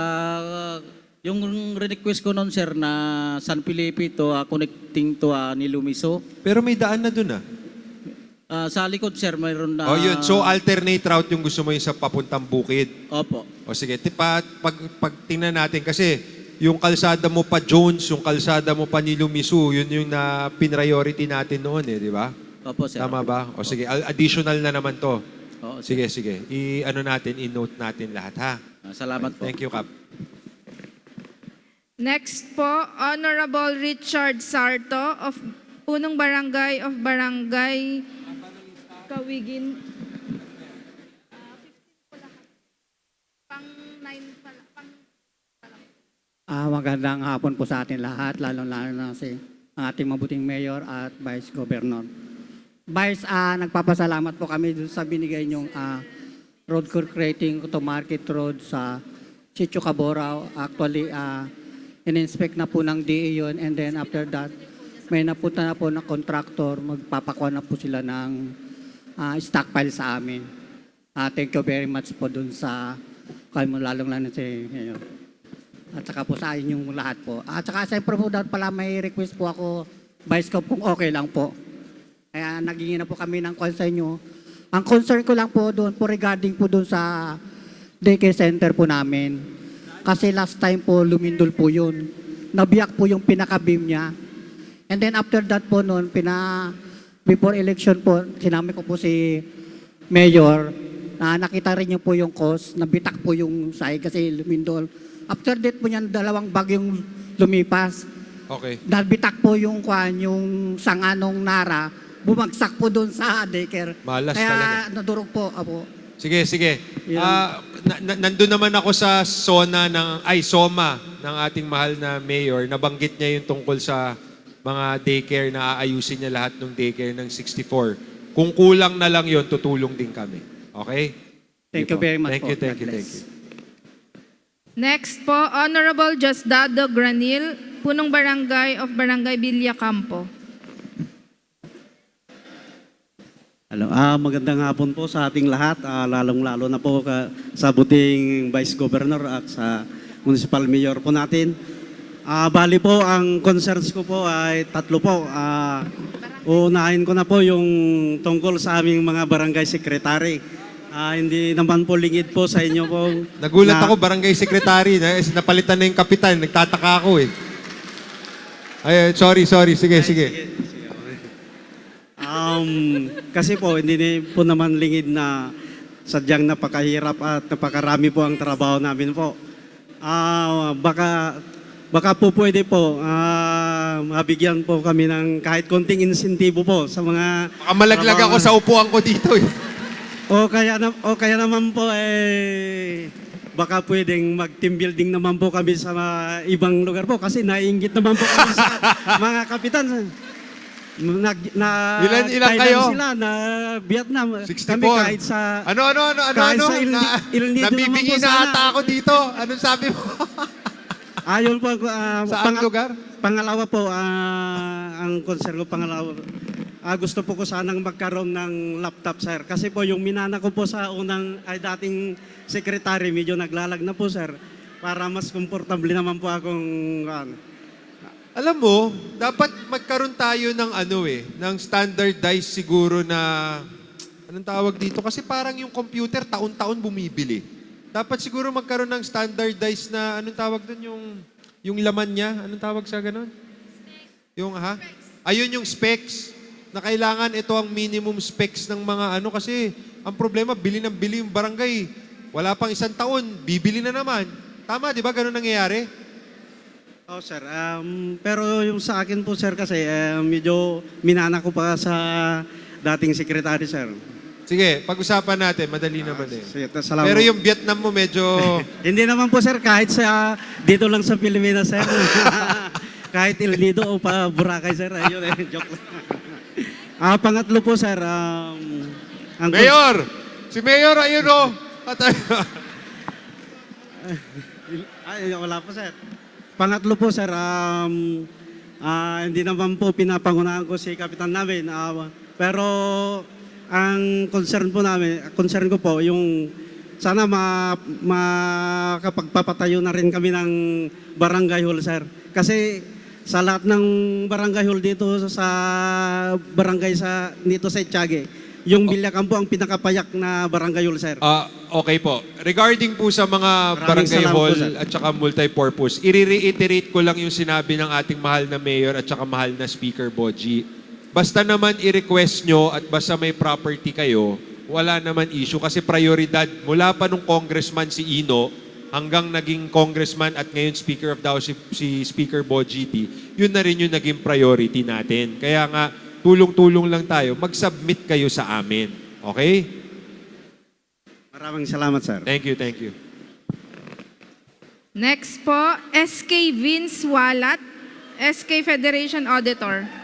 yung request ko noon, sir, na San Felipe to connecting to Nilumiso. Pero may daan na dun Sa likod, sir, mayroon na... Oh, yun. So, alternate route yung gusto mo yung sa papuntang bukid. Opo. O sige, pag tingnan natin kasi yung kalsada mo pa Jones, yung kalsada mo pa Nilumiso, yun yung na priority natin noon di ba? Opo, sir. Tama ba? O sige, additional na naman to. Oo, sige. I-note natin lahat, ha? Salamat po. Thank you, Kap. Next po, Honorable Richard Sarto of punong barangay of Barangay Kawigin. Magandang hapon po sa atin lahat, lalong-lalo na si ang ating mabuting Mayor at Vice Governor. Vice, nagpapasalamat po kami dun sa binigay niyong road creating to Market Road sa Sitio Caborao. Actually, in-inspect na po ng DA yun, and then after that, may napunta na po na contractor, magpapakuha na po sila ng stockpile sa amin. Thank you very much po dun sa kayo lalong-lalo si Mayor. At saka po sa inyong lahat po. At saka siyempre po dapat pala may request po ako, Vice Gov, kung okay lang po. Kaya nagingin na po kami ng call sa inyo. Ang concern ko lang po doon po regarding po doon sa daycare center po namin. Kasi last time po lumindol po yun. Nabiyak po yung pinaka-beam niya. And then after that po noon, before election po, sinami ko po si Mayor na nakita rin niyo po yung cause, nabitak po yung sahig kasi lumindol. After that po niyan, 2 bagyong lumipas. Okay. Nabitak po yung sanganong Nara, bumagsak po doon sa daycare. Malas Kaya talaga. nadurog po ako. Sige, sige. Nandun naman ako sa SOMA ng ating mahal na mayor. Nabanggit niya yung tungkol sa mga daycare na aayusin niya lahat ng daycare ng 64. Kung kulang na lang yon, tutulong din kami. Okay? Thank you very much Thank po. you, thank you, God thank bless. you. Next po, Honorable Diosdado Granil, punong barangay of Barangay Villacampo. Hello. Magandang hapon po sa ating lahat, lalong-lalo na po sa buting Vice Governor at sa Municipal Mayor po natin. Bali po, ang concerns ko po ay 3 po. Uunahin ko na po yung tungkol sa aming mga barangay secretary. Hindi naman po lingid po sa inyo po. Nagulat ako, barangay secretary, napalitan na yung kapitan, nagtataka ako eh. Ay, sorry, sige, sige. Kasi po, hindi po naman lingid na sadyang napakahirap at napakarami po ang trabaho namin po. Baka po pwede po, mabigyan po kami ng kahit konting insentibo po sa mga... Baka malaglag ako sa upuan ko dito eh. O kaya naman po baka pwedeng mag-team building naman po kami sa ibang lugar po kasi naiinggit naman po kami sa mga kapitan. Ilan Thailand kayo? sila, na Vietnam. 64. Kami kahit sa... kahit sa Il Nido naman po Nabibigin na sana. ata ako dito. Anong sabi mo? Ayon po. Saan lugar? Pangalawa po, ang concern ko pangalawa. Gusto po ko sanang magkaroon ng laptop, sir. Kasi po yung minana ko po sa dating secretary, medyo naglalag na po, sir. Para mas komportable naman po akong... Alam mo, dapat magkaroon tayo ng ng standardized siguro na, anong tawag dito? Kasi parang yung computer, taon-taon bumibili. Dapat siguro magkaroon ng standardized na, anong tawag doon, yung laman niya? Anong tawag sa ganun? Ayun yung specs. Na kailangan ito ang minimum specs ng mga kasi ang problema, bili ng bili yung barangay. Wala pang 1 taon, bibili na naman. Tama, di ba? Ganun nangyayari? Sir. Pero yung sa akin po, sir, kasi medyo minana ko pa sa dating secretary, sir. Sige, pag-usapan natin. Madali naman eh. Sige, salamat. Pero yung Vietnam mo medyo... Hindi naman po, sir, kahit dito lang sa Pilipinas, sir. Kahit Il Nido o pa Boracay, sir. Ayun, joke lang. Pangatlo po, sir. Mayor! Si Mayor, ayun o. Wala po, sir. Pangatlo po, sir. Hindi naman po pinapangunahan ko si kapitan namin. Pero ang concern ko po, yung sana makapagpapatayo na rin kami ng barangay hall, sir. Kasi sa lahat ng barangay hall dito sa barangay dito sa Itiague, yung Villacampo ang pinakapayak na barangay hall, sir. Okay po. Regarding po sa mga barangay hall at saka multipurpose, i-reiterate ko lang yung sinabi ng ating mahal na mayor at saka mahal na Speaker Boji. Basta naman i-request nyo at basta may property kayo, wala naman issue kasi prioridad mula pa nung congressman si Ino hanggang naging congressman at ngayon Speaker of the House si Speaker Boji, yun na rin yung naging priority natin. Kaya nga, tulong-tulong lang tayo, mag-submit kayo sa amin. Okay? Maraming salamat, sir. Thank you, thank you. Next po, SK Vince Walat, SK Federation Auditor.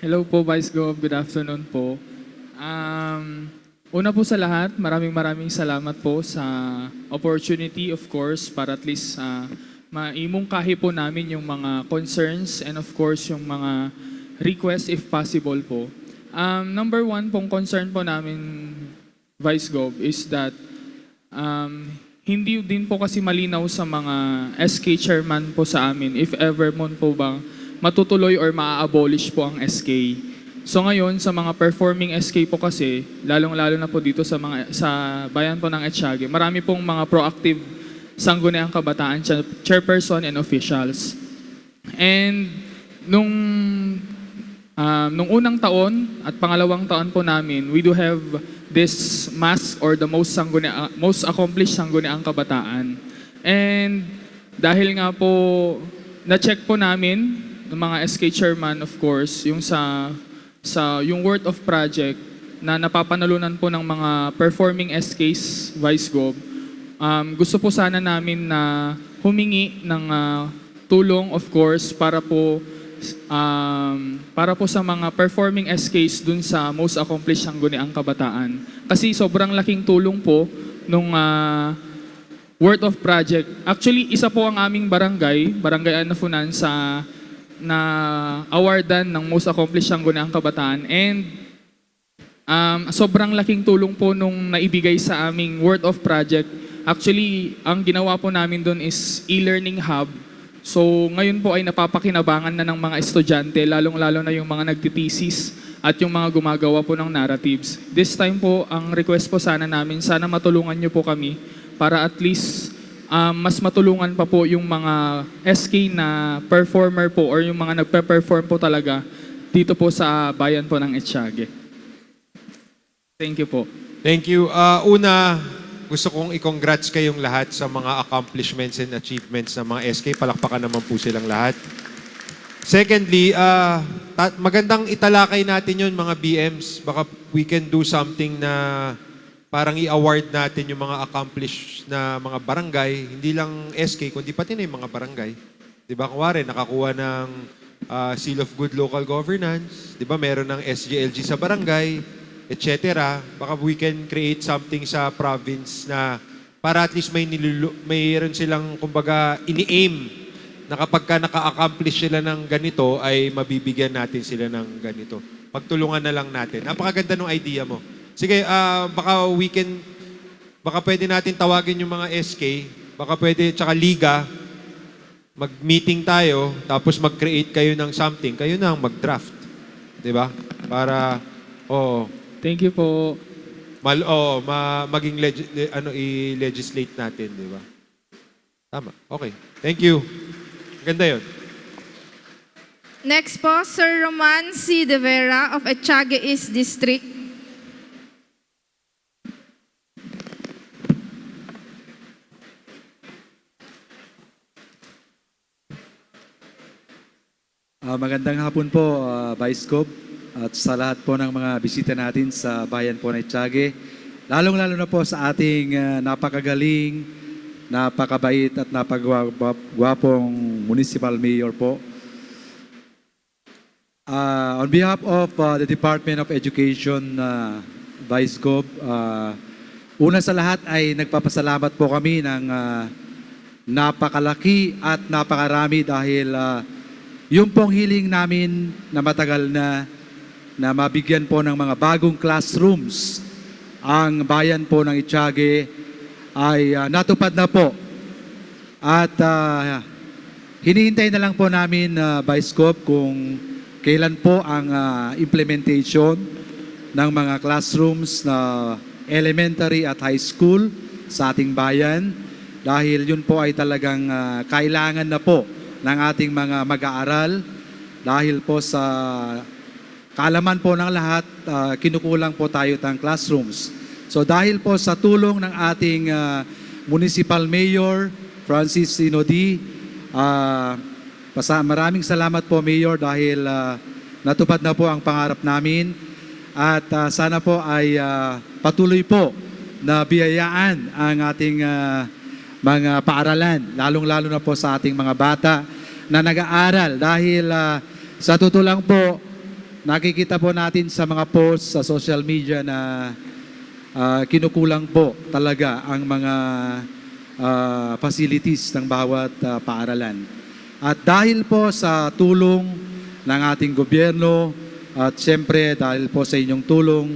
Hello po, Vice Gov. Good afternoon po. Una po sa lahat, maraming salamat po sa opportunity, of course, para at least maimungkahi po namin yung mga concerns and of course yung mga requests if possible po. Number one pong concern po namin, Vice Gov, is that hindi din po kasi malinaw sa mga SK chairman po sa amin if ever mo po ba matutuloy or maa-abolish po ang SK. So ngayon, sa mga performing SK po kasi, lalong-lalo na po dito sa bayan po ng Etiague, marami pong mga proactive sangguniang kabataan, chairperson and officials. And nung unang taon at pangalawang taon po namin, we do have this MAS or the most accomplished sangguniang kabataan. And dahil nga po, na-check po namin ng mga SK chairman, of course, yung yung worth of project na napapanalunan po ng mga performing SKs, Vice Gov. Gusto po sana namin na humingi ng tulong, of course, para po sa mga performing SKs dun sa most accomplished sangguniang kabataan. Kasi sobrang laking tulong po nung worth of project. Actually, isa po ang aming barangay Anafunan na awardan ng most accomplished sangguniang kabataan. And sobrang laking tulong po nung naibigay sa aming worth of project. Actually, ang ginawa po namin doon is e-learning hub. So ngayon po ay napapakinabangan na ng mga estudyante, lalong-lalo na yung mga nagtitesis at yung mga gumagawa po ng narratives. This time po, ang request po sana namin, sana matulungan nyo po kami para at least mas matulungan pa po yung mga SK na performer po or yung mga nagpe-perform po talaga dito po sa bayan po ng Etiague. Thank you po. Thank you. Una, gusto kong i-congrats kayong lahat sa mga accomplishments and achievements ng mga SK. Palakpakan naman po silang lahat. Secondly, magandang italakay natin yun mga BMs. Baka we can do something na parang i-award natin yung mga accomplished na mga barangay, hindi lang SK, kundi pati na yung mga barangay. Diba, kuwari, nakakuha ng Seal of Good Local Governance, diba, meron ng SGLG sa barangay, etc. Baka we can create something sa province na para at least mayroon silang, kumbaga, ini-aim na kapag ka naka-accomplish sila ng ganito, ay mabibigyan natin sila ng ganito. Pagtulungan na lang natin. Napakaganda ng idea mo. Sige, baka pwede natin tawagin yung mga SK, baka pwede, tsaka Liga, mag-meeting tayo, tapos mag-create kayo ng something, kayo na ang mag-draft. Diba? Para, Thank you po. maging i-legislate natin, diba? Tama, okay. Thank you. Ganda yun. Next po, Sir Roman C. De Vera of Etiague East District. Magandang hapon po, Vice Gov, at sa lahat po ng mga bisita natin sa bayan po ng Etiague. Lalong-lalo na po sa ating napakagaling, napakabait at napagwapong Municipal Mayor po. On behalf of the Department of Education, Vice Gov, una sa lahat ay nagpapasalamat po kami ng napakalaki at napakarami dahil yung pong hiling namin na matagal na mabigyan po ng mga bagong classrooms ang bayan po ng Etiague ay natupad na po. At hinihintay na lang po namin, Vice Gov, kung kailan po ang implementation ng mga classrooms na elementary at high school sa ating bayan dahil yun po ay talagang kailangan na po ng ating mga mag-aaral dahil po sa kaalaman po ng lahat, kinukulang po tayo ng classrooms. So dahil po sa tulong ng ating Municipal Mayor, Francis Sinodi, maraming salamat po Mayor dahil natupad na po ang pangarap namin at sana po ay patuloy po na biyayaan ang ating mga paaralan, lalong-lalo na po sa ating mga bata na nag-aaral dahil sa totoo lang po, nakikita po natin sa mga posts sa social media na kinukulang po talaga ang mga facilities ng bawat paaralan. At dahil po sa tulong ng ating gobyerno at siyempre dahil po sa inyong tulong,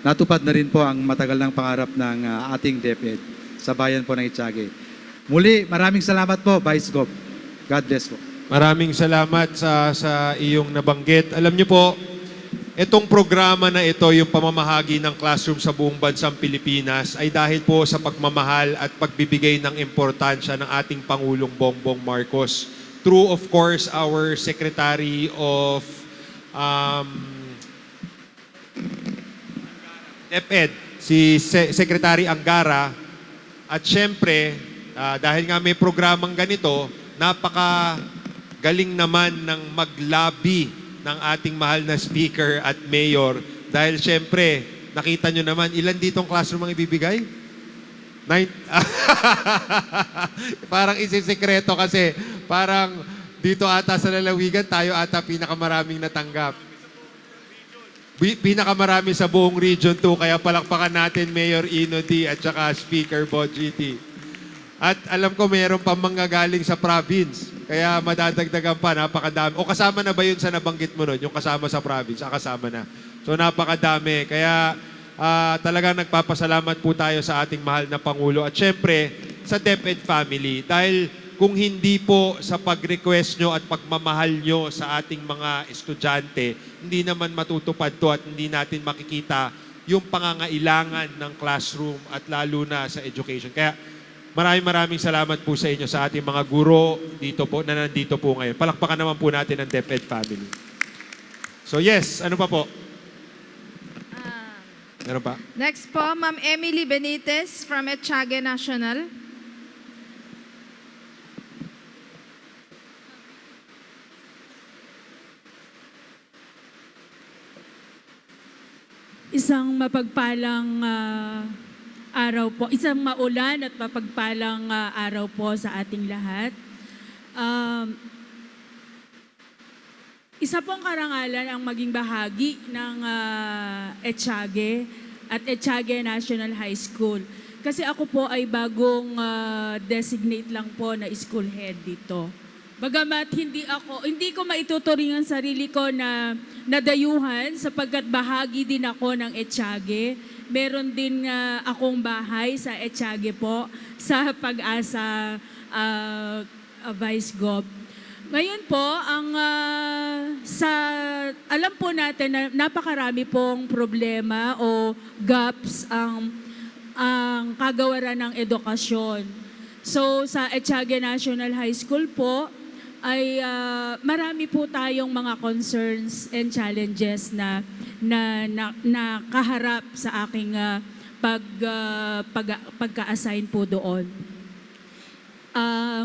natupad na rin po ang matagal ng pangarap ng ating DepEd sa bayan po ng Etiague. Muli, maraming salamat po, Vice Gov. God bless po. Maraming salamat sa iyong nabanggit. Alam niyo po, itong programa na ito, yung pamamahagi ng classroom sa buong bansang Pilipinas, ay dahil po sa pagmamahal at pagbibigay ng importansya ng ating Pangulong Bongbong Marcos. Through, of course, our Secretary of DepEd, si Secretary Angara, at syempre, dahil nga may programang ganito, napaka-galing naman ng maglabi ng ating mahal na speaker at mayor dahil syempre, nakita nyo naman, ilan ditong classroom ang ibibigay? 9? Parang isisikreto kasi parang dito ata sa lalawigan, tayo ata pinakamaraming natanggap. Pinakamarami sa buong Region 2, kaya palakpakan natin Mayor Ino D at saka Speaker Bo GT. At alam ko mayroon pa manggagaling sa province. Kaya madadagdagan pa, napakadami. O kasama na ba yun sa nabanggit mo nun? Yung kasama sa province? Kasama na. So napakadami. Kaya talagang nagpapasalamat po tayo sa ating mahal na Pangulo. At syempre, sa DepEd family. Dahil kung hindi po sa pag-request nyo at pagmamahal nyo sa ating mga estudyante, hindi naman matutupad to at hindi natin makikita yung pangangailangan ng classroom at lalo na sa education. Kaya maraming salamat po sa inyo, sa ating mga guro dito po, na nandito po ngayon. Palakpakan naman po natin ang DepEd family. So yes, ano pa po? Meron pa? Next po, Ma'am Emily Benitez from Etiague National. Isang mapagpalang araw po, isang maulan at mapagpalang araw po sa ating lahat. Isa pong karangalan ang maging bahagi ng Etiague at Etiague National High School. Kasi ako po ay bagong designate lang po na school head dito. Bagamat hindi ko maituturing ang sarili ko na nadayuhan sapagkat bahagi din ako ng Etiague. Meron din akong bahay sa Etiague po, sa Pag-asa Vice Gov. Ngayon po, alam po natin na napakarami pong problema o gaps ang kagawaran ng edukasyon. So sa Etiague National High School po, ay marami po tayong mga concerns and challenges na kaharap sa aking pagka-assign po doon.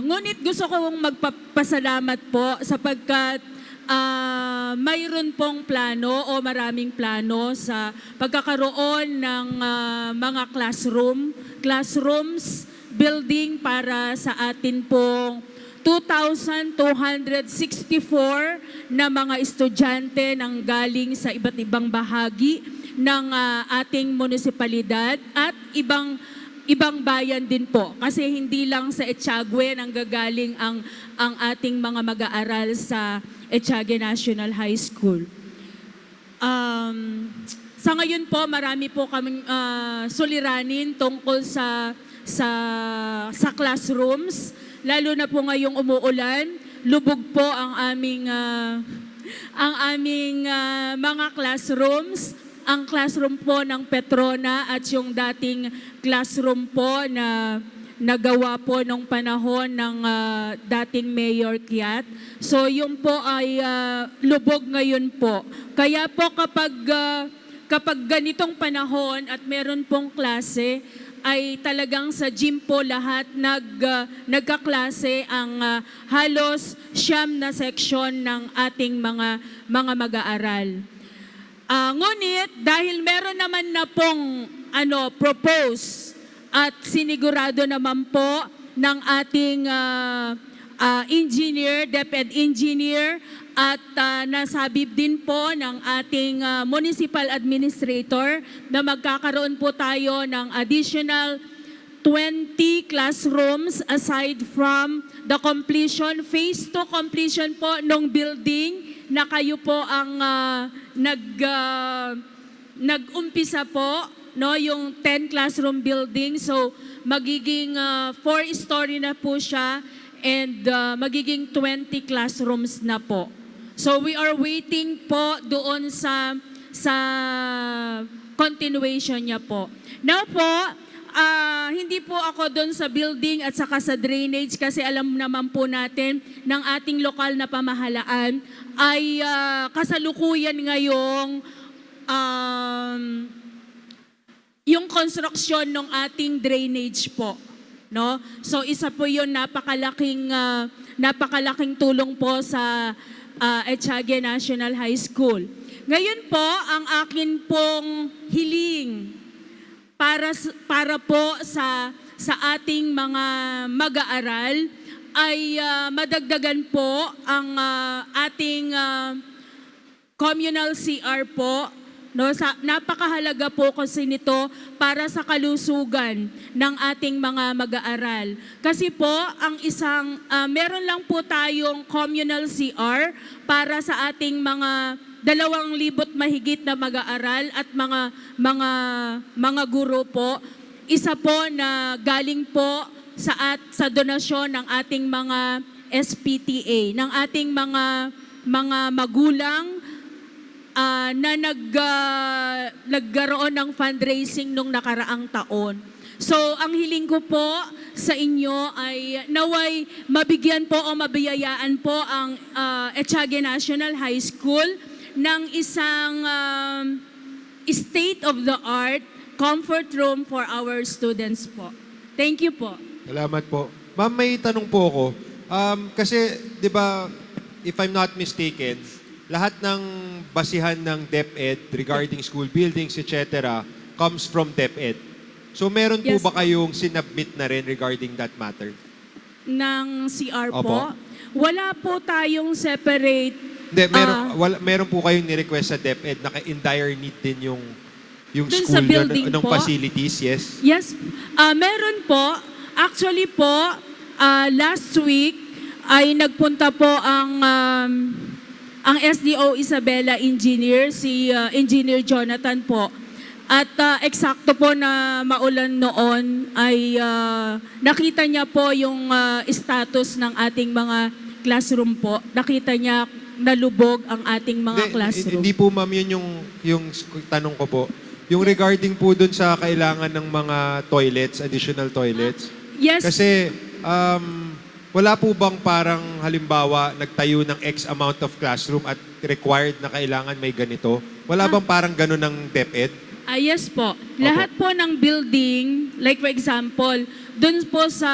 Ngunit gusto kong magpapasalamat po sapagkat mayroon pong plano o maraming plano sa pagkakaroon ng mga classrooms, building para sa atin pong 2,264 na mga estudyante nang galing sa iba't ibang bahagi ng ating munisipalidad at ibang bayan din po. Kasi hindi lang sa Etiague nang gagaling ang ating mga mag-aaral sa Etiague National High School. Sa ngayon po, marami po kaming suliranin tungkol sa classrooms. Lalo na po ngayong umuulan, lubog po ang aming mga classrooms. Ang classroom po ng Petrona at yung dating classroom po na nagawa po nung panahon ng dating Mayor Kiat. So yun po ay lubog ngayon po. Kaya po kapag ganitong panahon at meron pong klase, ay talagang sa gym po lahat nagkaklase ang halos 9 na section ng ating mga mag-aaral. Ngunit dahil meron naman na pong propose at sinigurado naman po ng ating engineer, DepEd engineer, At nasabi din po ng ating municipal administrator na magkakaroon po tayo ng additional 20 classrooms aside from the completion, phase 2 completion po ng building na kayo po ang nag-umpisa po, no, yung 10 classroom building. So magiging 4-story na po siya and magiging 20 classrooms na po. So we are waiting po doon sa continuation niya po. Now po, hindi po ako doon sa building at saka sa drainage kasi alam naman po natin ng ating lokal na pamahalaan ay kasalukuyan ngayong yung construction ng ating drainage po. No? So isa po yun napakalaking tulong po sa Etiague National High School. Ngayon po, ang akin pong hiling para po sa ating mga mag-aaral ay madagdagan po ang ating communal CR po. No, napakahalaga po kasi nito para sa kalusugan ng ating mga mag-aaral. Kasi po, meron lang po tayong communal CR para sa ating mga 2,000 mahigit na mag-aaral at mga guro po. Isa po na galing po sa donasyon ng ating mga SPTA, ng ating mga magulang na nagkaroon ng fundraising nung nakaraang taon. So, ang hiling ko po sa inyo ay naway mabigyan po o mabiyayaan po ang Etiague National High School ng isang state-of-the-art comfort room for our students po. Thank you po. Salamat po. Ma'am, may tanong po ako. Kasi, di ba, if I'm not mistaken, lahat ng basihan ng DepEd regarding school buildings, etc., comes from DepEd. So meron po Yes. ba kayong sinubmit na rin regarding that matter? Ng CR Opo. po, wala po tayong separate. Hindi, meron po kayong ni-request sa DepEd na in dire need din yung Dun school sa building ng po? facilities, yes? Yes, meron po. Actually po, last week ay nagpunta po ang SDO Isabela engineer, si Engineer Jonathan po. At eksakto po na maulan noon ay nakita niya po yung status ng ating mga classroom po. Nakita niya nalubog ang ating mga classroom. Hindi po ma'am yun yung tanong ko po. Yung regarding po dun sa kailangan ng mga toilets, additional toilets. Yes. Kasi wala po bang parang halimbawa nagtayo ng X amount of classroom at required na kailangan may ganito? Wala bang parang gano'n ng DepEd? Yes po. Lahat po ng building, like for example, dun po sa,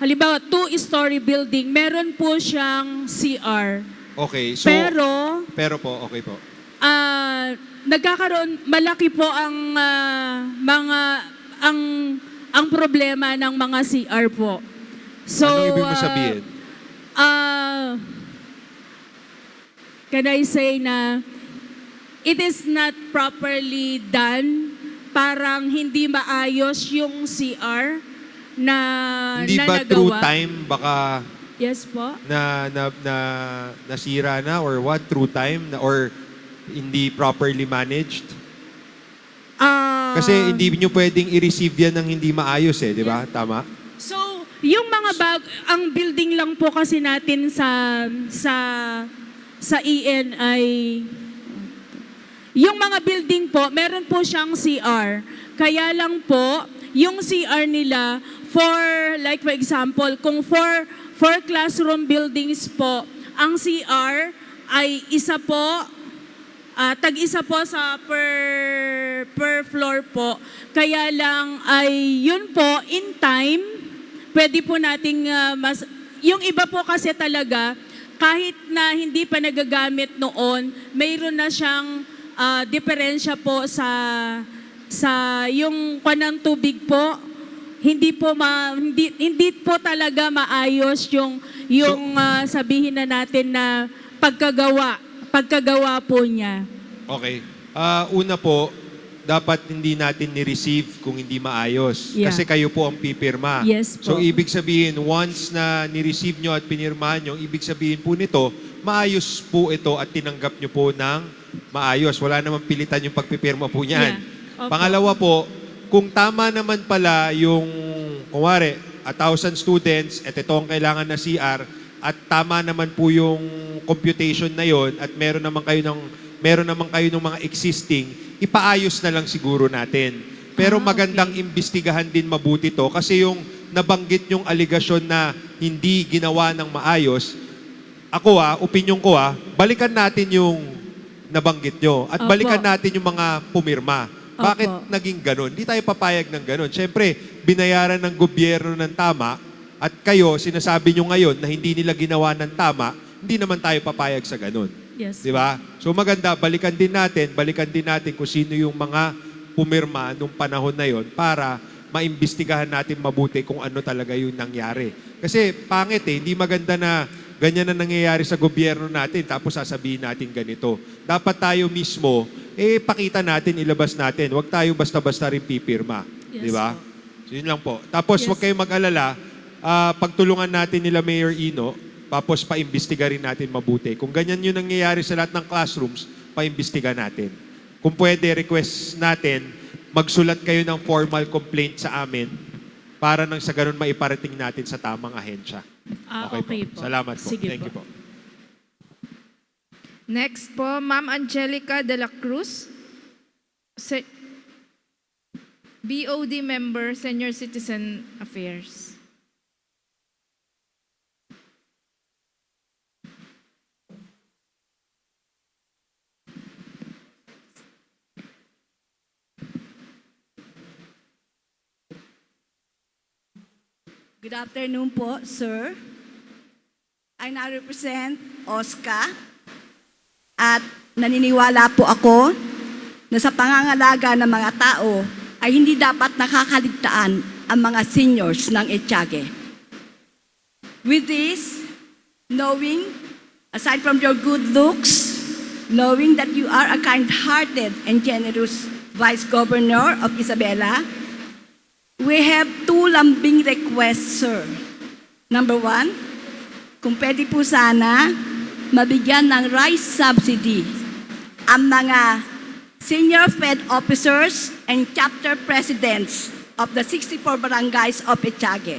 halimbawa, 2-story building, meron po siyang CR. Okay. So, pero po, okay po. Nagkakaroon, malaki po ang ang problema ng mga CR po. So, Anong ibig mo sabihin? Can I say na it is not properly done, parang hindi maayos yung CR na Hindi ba nagawa. through time baka Yes po. nasira na or what? Through time or hindi properly managed? Kasi hindi nyo pwedeng i-receive yan ng hindi maayos di ba? Tama? So, yung mga ang building lang po kasi natin sa EN ay yung mga building po, meron po siyang CR. Kaya lang po, yung CR nila for like for example, kung for classroom buildings po, ang CR ay isa po tag-isa po sa per floor po. Kaya lang ay yun po in time pwede po nating yung iba po kasi talaga kahit na hindi pa nagagamit noon, mayroon na siyang diferensya po sa yung kanang tubig po. Hindi hindi po talaga maayos yung sabihin na natin na pagkagawa po niya. Okay. Una po, dapat hindi natin ni-receive kung hindi maayos. Yeah. Kasi kayo po ang pipirma. Yes po. So, ibig sabihin, once na ni-receive nyo at pinirmahan nyo, ibig sabihin po nito, maayos po ito at tinanggap nyo po ng maayos. Wala namang pilitan yung pagpipirma po niyan. Yeah. Opo. Pangalawa po, kung tama naman pala yung, kumwari, 1,000 students, at ito ang kailangan na CR, at tama naman po yung computation na yon at meron naman kayo ng mga existing, ipaayos na lang siguro natin. Pero magandang imbestigahan din mabuti to kasi yung nabanggit yung aligasyon na hindi ginawa ng maayos, opinion ko balikan natin yung nabanggit nyo at Opo. balikan natin yung mga pumirma. Bakit Opo. naging ganun? Hindi tayo papayag ng ganun. Siyempre, binayaran ng gobyerno ng tama at kayo, sinasabi nyo ngayon na hindi nila ginawa ng tama, hindi naman tayo papayag sa ganun. Yes. Di ba? So maganda, balikan din natin kung sino yung mga pumirma nung panahon na yon para maimbestigahan natin mabuti kung ano talaga yung nangyari. Kasi pangit hindi maganda na ganyan na nangyayari sa gobyerno natin tapos sasabihin natin ganito. Dapat tayo mismo, pakita natin, ilabas natin. Huwag tayo basta-basta rin pipirma. Yes, Di ba? po. So yun lang po. Tapos huwag kayong mag-alala, pagtulungan natin nila Mayor Ino, tapos paimbestiga rin natin mabuti. Kung ganyan yung nangyayari sa lahat ng classrooms, paimbestiga natin. Kung pwede, request natin, magsulat kayo ng formal complaint sa amin para nang sa ganun maiparating natin sa tamang ahensya. Okay po. Salamat po. Sige Thank you po. Next po, Ma'am Angelica de la Cruz, BOD member, Senior Citizen Affairs. Good afternoon po, sir. I now represent OSCA at naniniwala po ako na sa pangangalaga ng mga tao ay hindi dapat nakakaligtaan ang mga seniors ng Etiague. With this, knowing, aside from your good looks, knowing that you are a kind-hearted and generous Vice Governor of Isabela, we have two lambing requests, sir. Number one, kung pwede po sana, mabigyan ng rice subsidy ang mga senior Fed officers and chapter presidents of the 64 barangays of Etiague.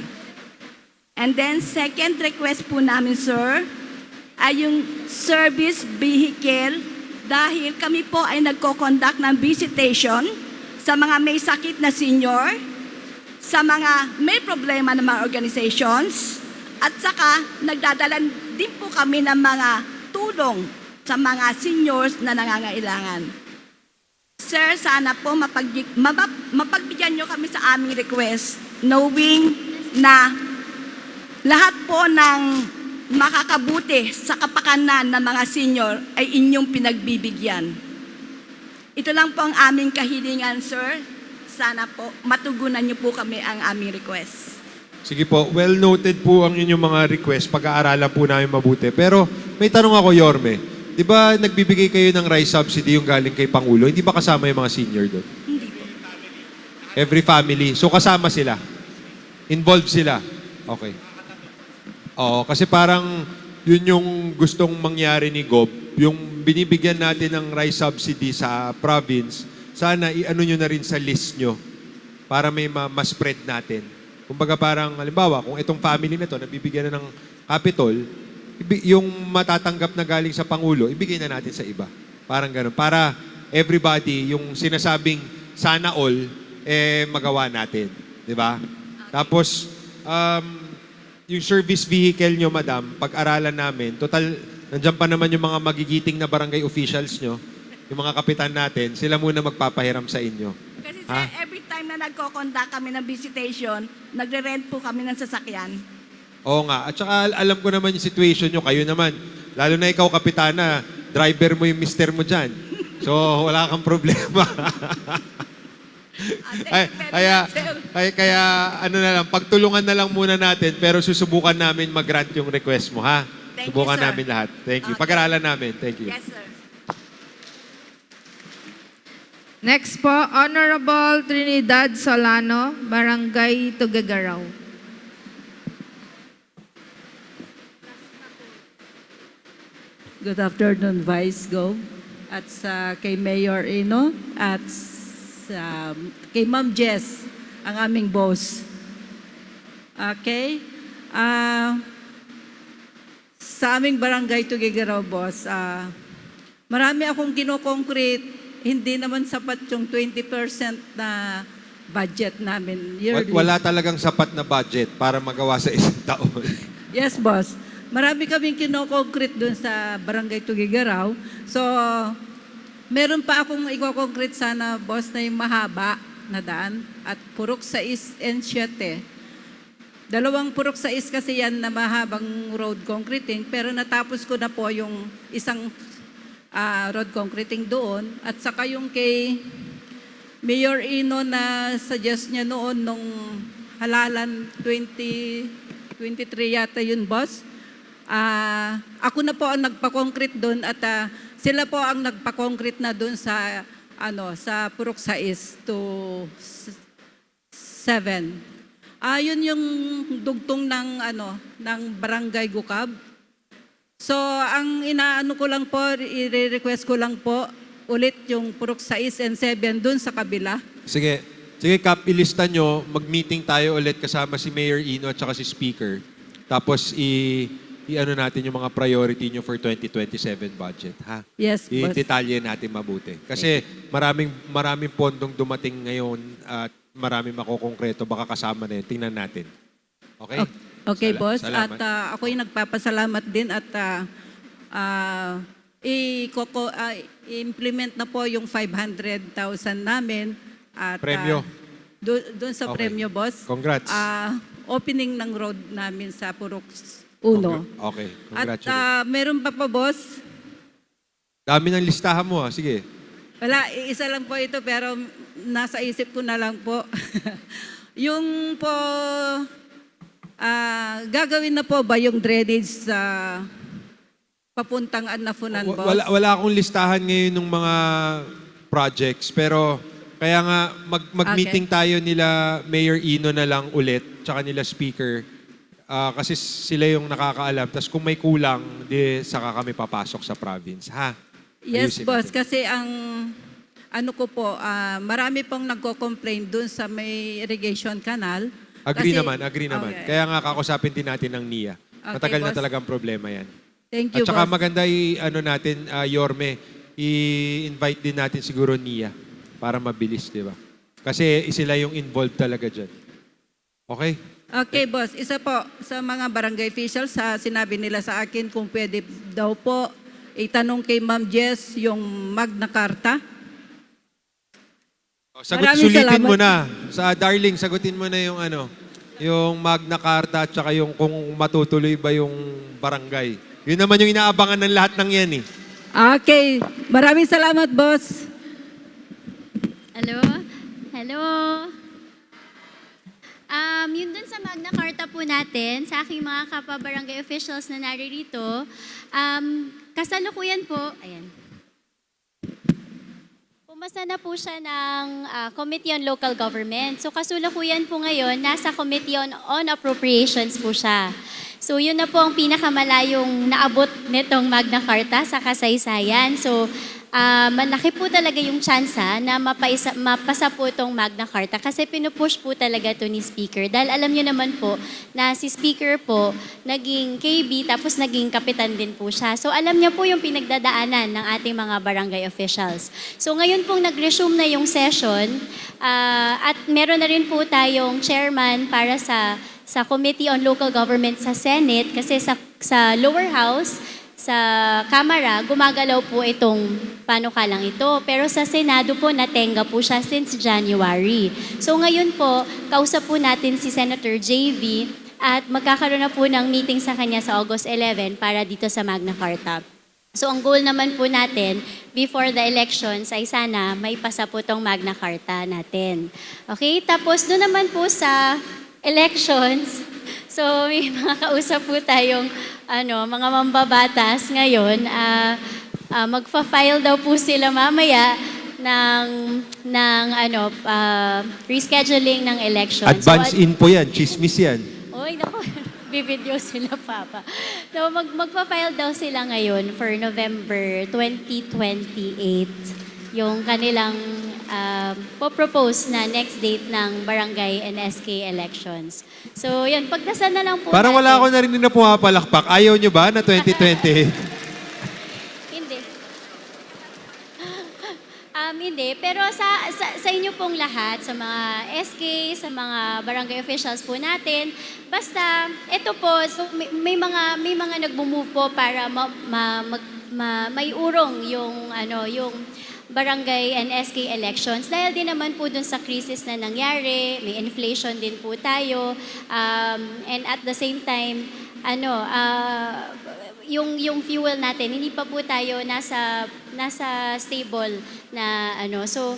And then, second request po namin, sir, ay yung service vehicle dahil kami po ay nagko-conduct ng visitation sa mga may sakit na senior, sa mga may problema ng mga organizations, at saka nagdadalan din po kami ng mga tulong sa mga seniors na nangangailangan. Sir, sana po mapagbigyan nyo kami sa aming request, knowing na lahat po ng makakabuti sa kapakanan ng mga senior ay inyong pinagbibigyan. Ito lang po ang aming kahilingan, sir. Sana po matugunan niyo po kami ang aming request. Sige po, well noted po ang inyong mga request. Pag-aaralan po namin mabuti. Pero may tanong ako, Yorme. Di ba nagbibigay kayo ng rice subsidy yung galing kay Pangulo? Hindi ba kasama yung mga senior doon? Hindi po. Every family. So kasama sila? Involved sila? Okay. Oo, kasi parang yun yung gustong mangyari ni Gob. Yung binibigyan natin ng rice subsidy sa province, sana i-ano nyo na rin sa list nyo para may ma-spread natin. Kumbaga parang, halimbawa, kung itong family na to nabibigyan na ng capital, yung matatanggap na galing sa Pangulo, ibigay na natin sa iba. Parang ganun. Para everybody, yung sinasabing sana all, magawa natin. Di ba? Tapos, yung service vehicle nyo, madam, pag-aralan namin, total, nandiyan pa naman yung mga magigiting na barangay officials nyo, yung mga kapitan natin, sila muna magpapahiram sa inyo. Kasi sir, every time na nagko-conduct kami ng visitation, nagre-rent po kami ng sasakyan. Oo nga. At saka alam ko naman yung situation nyo, kayo naman. Lalo na ikaw, kapitana, driver mo yung mister mo dyan. So, wala kang problema. Kaya ano na lang, pagtulungan na lang muna natin, pero susubukan namin mag-grant yung request mo, ha? Thank you, Subukan sir. namin lahat. Thank you. Okay. Pag-aralan namin. Thank you. Yes, sir. Next po, Honorable Trinidad Solano, Barangay Tugigaraw. Good afternoon, Vice Gov, at sa kay Mayor Ino, at sa kay Ma'am Jess, ang aming boss. Okay? Sa aming barangay Tugigaraw, boss, marami akong kino-concrete, hindi naman sapat yung 20% na budget namin yearly. Wala talagang sapat na budget para magawa sa isang taon. Yes, boss. Marami kaming kino-concrete doon sa Barangay Tugigaraw. So, meron pa akong i-concrete sana, boss, na yung mahaba na daan at purok 6 and 7. Dalawang purok 6 kasi yan na mahabang road concreting, pero natapos ko na po yung isang road concreting doon. At saka yung kay Mayor Ino na suggest niya noon nung halalan 2023 yata yun, boss. Ako na po ang nagpa-concrete doon at sila po ang nagpa-concrete na doon sa sa Purok 6 to 7. Yun yung dugtong ng Barangay Gukab. So ang inaano ko lang po, i-request ko lang po ulit yung Purok 6 and 7 doon sa kabila. Sige. Sige, Kap, ilista nyo. Mag-meeting tayo ulit kasama si Mayor Ino at saka si Speaker. Tapos i-ano natin yung mga priority nyo for 2027 budget, ha? Yes, boss. I-detalye natin mabuti. Kasi maraming pondong dumating ngayon at maraming makokongkreto. Baka kasama na yun. Tingnan natin. Okay? Okay, boss. Salamat. At ako'y nagpapasalamat din at i-implement na po yung 500,000 namin. At, Premyo. Doon sa Okay. premyo, boss. Congrats. Opening ng road namin sa Purok 1. Okay. At Congratulations. meron pa po, boss. Dami ng listahan mo, ha? Sige. Wala, isa lang po ito pero nasa isip ko na lang po. Yung po, gagawin na po ba yung drainage sa papuntang Anafunan, boss? Wala akong listahan ngayon ng mga projects, pero kaya nga mag-meeting tayo nila Mayor Ino na lang ulit, tsaka nila Speaker, kasi sila yung nakakaalam. Tapos kung may kulang, di saka kami papasok sa province, ha? Yes, Ayusin boss. natin. Kasi ang ano ko po, marami pong nagko-complain dun sa may irrigation canal. Agree Kasi- naman. Okay. Kaya nga kakusapin din natin ng NIA. Okay, Matagal na boss. talagang problema yan. Thank you, At saka boss. maganda natin, Yorme, i-invite din natin siguro NIA para mabilis, di ba? Kasi sila yung involved talaga dyan. Okay? Okay, boss. Isa po sa mga barangay officials, sinabi nila sa akin kung pwede daw po itanong kay Ma'am Jess yung Magna Carta. Maraming Sulitin salamat. mo na. Darling, sagutin mo na yung yung Magna Carta at saka yung kung matutuloy ba yung barangay. Yun naman yung inaabangan ng lahat ng yan eh. Okay. Maraming salamat, boss. Hello? Hello? Yun dun sa Magna Carta po natin, sa aking mga kapabarangay officials na naririto, kasalukuyan po, ayan. Pumasa na po siya ng Committee on Local Government. So kasalukuyan po ngayon, nasa Committee on Appropriations po siya. So yun na po ang pinakamalayong naabot nitong Magna Carta sa kasaysayan. So malaki po talaga yung tsansa na mapasa po itong Magna Carta kasi pinupush po talaga to ni Speaker. Dahil alam nyo naman po na si Speaker po naging KB tapos naging kapitan din po siya. So alam niya po yung pinagdadaanan ng ating mga barangay officials. So ngayon pong nag-resume na yung session at meron na rin po tayong chairman para sa Committee on Local Government sa Senate kasi sa lower house sa Kamara, gumagalaw po itong panukalang ito. Pero sa Senado po, natenga po siya since January. So ngayon po, kausap po natin si Senator JV at magkakaroon na po ng meeting sa kanya sa August 11 para dito sa Magna Carta. So ang goal naman po natin, before the elections, ay sana may pasa po itong Magna Carta natin. Okay? Tapos doon naman po sa elections, So may mga kausap po tayong mga mambabatas ngayon. Magfa-file daw po sila mamaya ng rescheduling ng election. Advance info yan, chismis yan. Oy, naku, bibidyo sila, Papa. So, magpa-file daw sila ngayon for November 2028 yung kanilang po-propose na next date ng barangay and SK elections. So, yun, pagdasan na lang po Parang natin. wala ako narinig na pumapalakpak. Ayaw nyo ba na 2020? Hindi, pero sa inyo pong lahat, sa mga SK, sa mga barangay officials po natin, basta ito po, so may mga nagbo-move po para may urong yung barangay and SK elections dahil din naman po dun sa crisis na nangyari, may inflation din po tayo, and at the same time yung fuel natin, hindi pa po tayo nasa stable na So,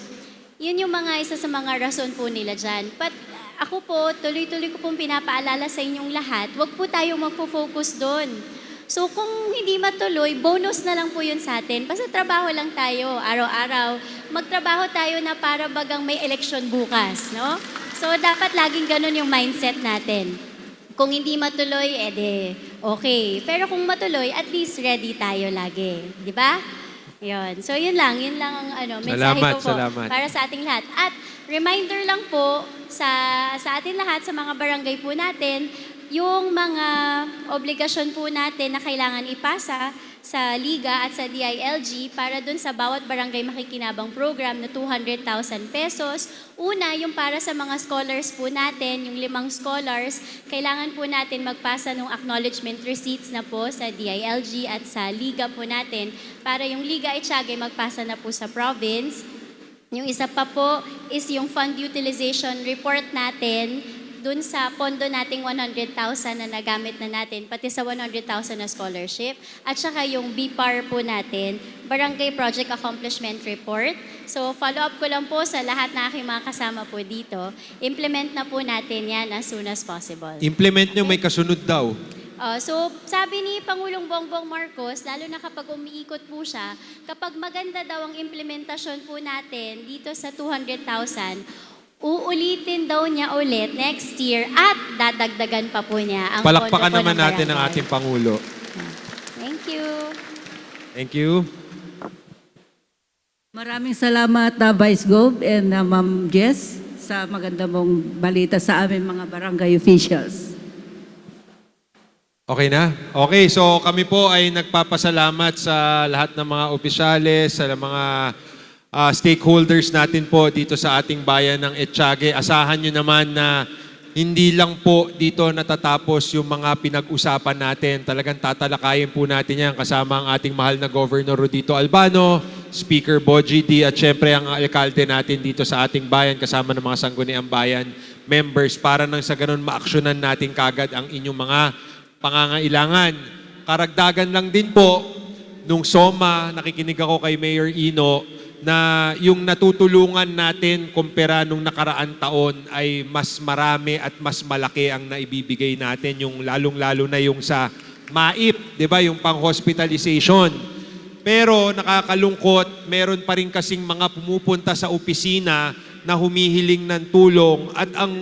yun yung isa sa mga rason po nila dyan. But ako po, tuloy-tuloy ko pong pinapaalala sa inyong lahat, wag po tayo magpo-focus doon. So, kung hindi matuloy, bonus na lang po yun sa atin. Basta trabaho lang tayo, araw-araw. Magtrabaho tayo na para bagang may eleksyon bukas, no? So, dapat laging ganun yung mindset natin. Kung hindi matuloy, okay. Pero kung matuloy, at least ready tayo lagi. Di ba? Yun. So, yun lang ang mensahe ko po para sa ating lahat. At reminder lang po sa ating lahat, sa mga barangay po natin, yung mga obligasyon po natin na kailangan ipasa sa Liga at sa DILG para dun sa bawat barangay makikinabang program na 200,000 pesos. Una, yung para sa mga scholars po natin, yung 5 scholars, kailangan po natin magpasa ng acknowledgement receipts na po sa DILG at sa Liga po natin para yung Liga Etiague magpasa na po sa province. Yung isa pa po is yung fund utilization report natin dun sa pondo nating 100,000 na nagamit na natin, pati sa 100,000 na scholarship, at saka yung BPAR po natin, Barangay Project Accomplishment Report. So, follow-up ko lang po sa lahat na aking mga kasama po dito. Implement na po natin yan as soon as possible. Implement nyo, may kasunod daw. So, sabi ni Pangulong Bongbong Marcos, lalo na kapag umiikot po siya, kapag maganda daw ang implementasyon po natin dito sa 200,000, uulitin daw niya ulit next year at dadagdagan pa po niya ang Palakpakan pondo po naman ng natin ang barangay. ating Pangulo. Thank you. Thank you. Maraming salamat Vice Gov and Ma'am Jess sa maganda mong balita sa aming mga barangay officials. Okay na? Okay, so kami po ay nagpapasalamat sa lahat ng mga opisyales, sa mga stakeholders natin po dito sa ating bayan ng Etiague. Asahan nyo naman na hindi lang po dito natatapos yung mga pinag-usapan natin. Talagang tatalakayin po natin yan kasama ang ating mahal na Governor Rodito Albano, Speaker Bogie D, at syempre ang alkalde natin dito sa ating bayan kasama ng mga sangguniang bayan members para nang sa ganun maaksyonan natin kagad ang inyong mga pangangailangan. Karagdagan lang din po, nung SOMA, nakikinig ako kay Mayor Ino, na yung natutulungan natin kumpara nung nakaraan taon ay mas marami at mas malaki ang naibibigay natin, yung lalong-lalo na yung sa MAIP, di ba, yung pang-hospitalization. Pero nakakalungkot, meron pa rin kasing mga pumupunta sa opisina na humihiling ng tulong at ang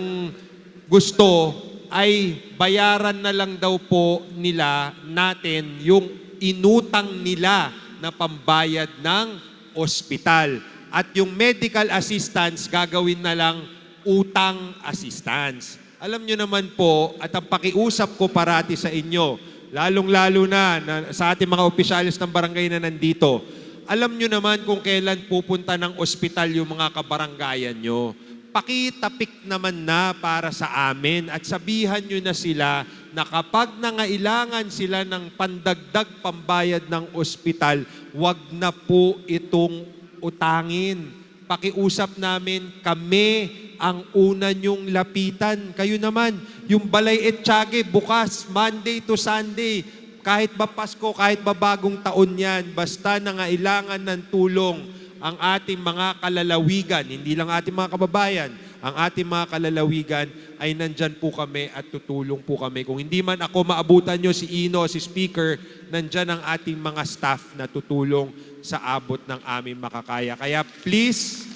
gusto ay bayaran na lang daw po nila natin yung inutang nila na pambayad ng ospital. At yung medical assistance, gagawin na lang utang assistance. Alam nyo naman po, at ang pakiusap ko parati sa inyo, lalong-lalo na sa ating mga opisyalis ng barangay na nandito, alam nyo naman kung kailan pupunta ng ospital yung mga kabaranggayan nyo. Pakitapik naman na para sa amin at sabihan nyo na sila na kapag nangailangan sila ng pandagdag pambayad ng ospital, wag na po itong utangin. Pakiusap namin, kami ang una nyong lapitan. Kayo naman, yung Balay Etiague, bukas, Monday to Sunday, kahit ba Pasko, kahit ba bagong taon yan, basta nangailangan ng tulong ang ating mga kalalawigan, hindi lang ating mga kababayan, ang ating mga kalalawigan, ay nandyan po kami at tutulong po kami. Kung hindi man ako maabutan nyo, si Ino, si Speaker, nandyan ang ating mga staff na tutulong sa abot ng aming makakaya. Kaya please,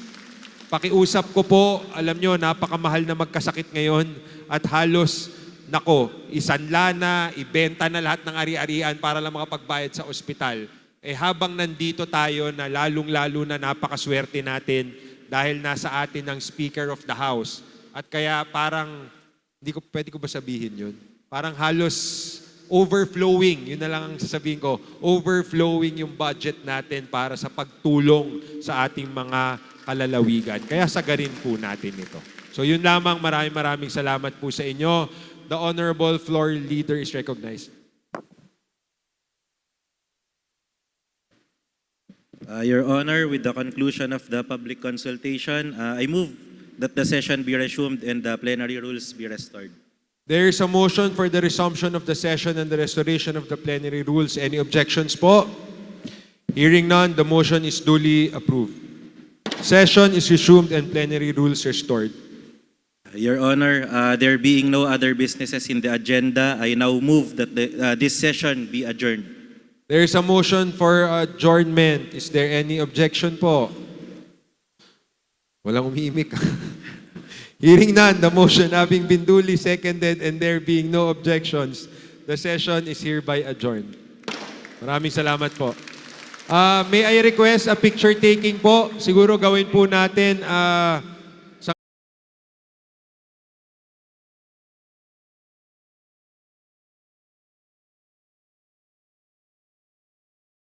pakiusap ko po, alam nyo, napakamahal na magkasakit ngayon at halos, isanla na, ibenta na lahat ng ari-arian para lang makapagbayad sa ospital. Habang nandito tayo na lalong-lalo na napakaswerte natin dahil nasa atin ang Speaker of the House. At kaya parang, pwede ko ba sabihin yun? Parang halos overflowing, yun na lang ang sasabihin ko, overflowing yung budget natin para sa pagtulong sa ating mga kalalawigan. Kaya sagarin po natin ito. So yun lamang, maraming salamat po sa inyo. The Honorable Floor Leader is recognized. Your Honor, with the conclusion of the public consultation, I move that the session be resumed and the plenary rules be restored. There is a motion for the resumption of the session and the restoration of the plenary rules. Any objections po? Hearing none, the motion is duly approved. Session is resumed and plenary rules restored. Your Honor, there being no other businesses in the agenda, I now move that this session be adjourned. There is a motion for adjournment. Is there any objection po? Walang umiimik. Hearing none, the motion having been duly seconded and there being no objections, the session is hereby adjourned. Maraming salamat po. May I request a picture taking po? Siguro gawin po natin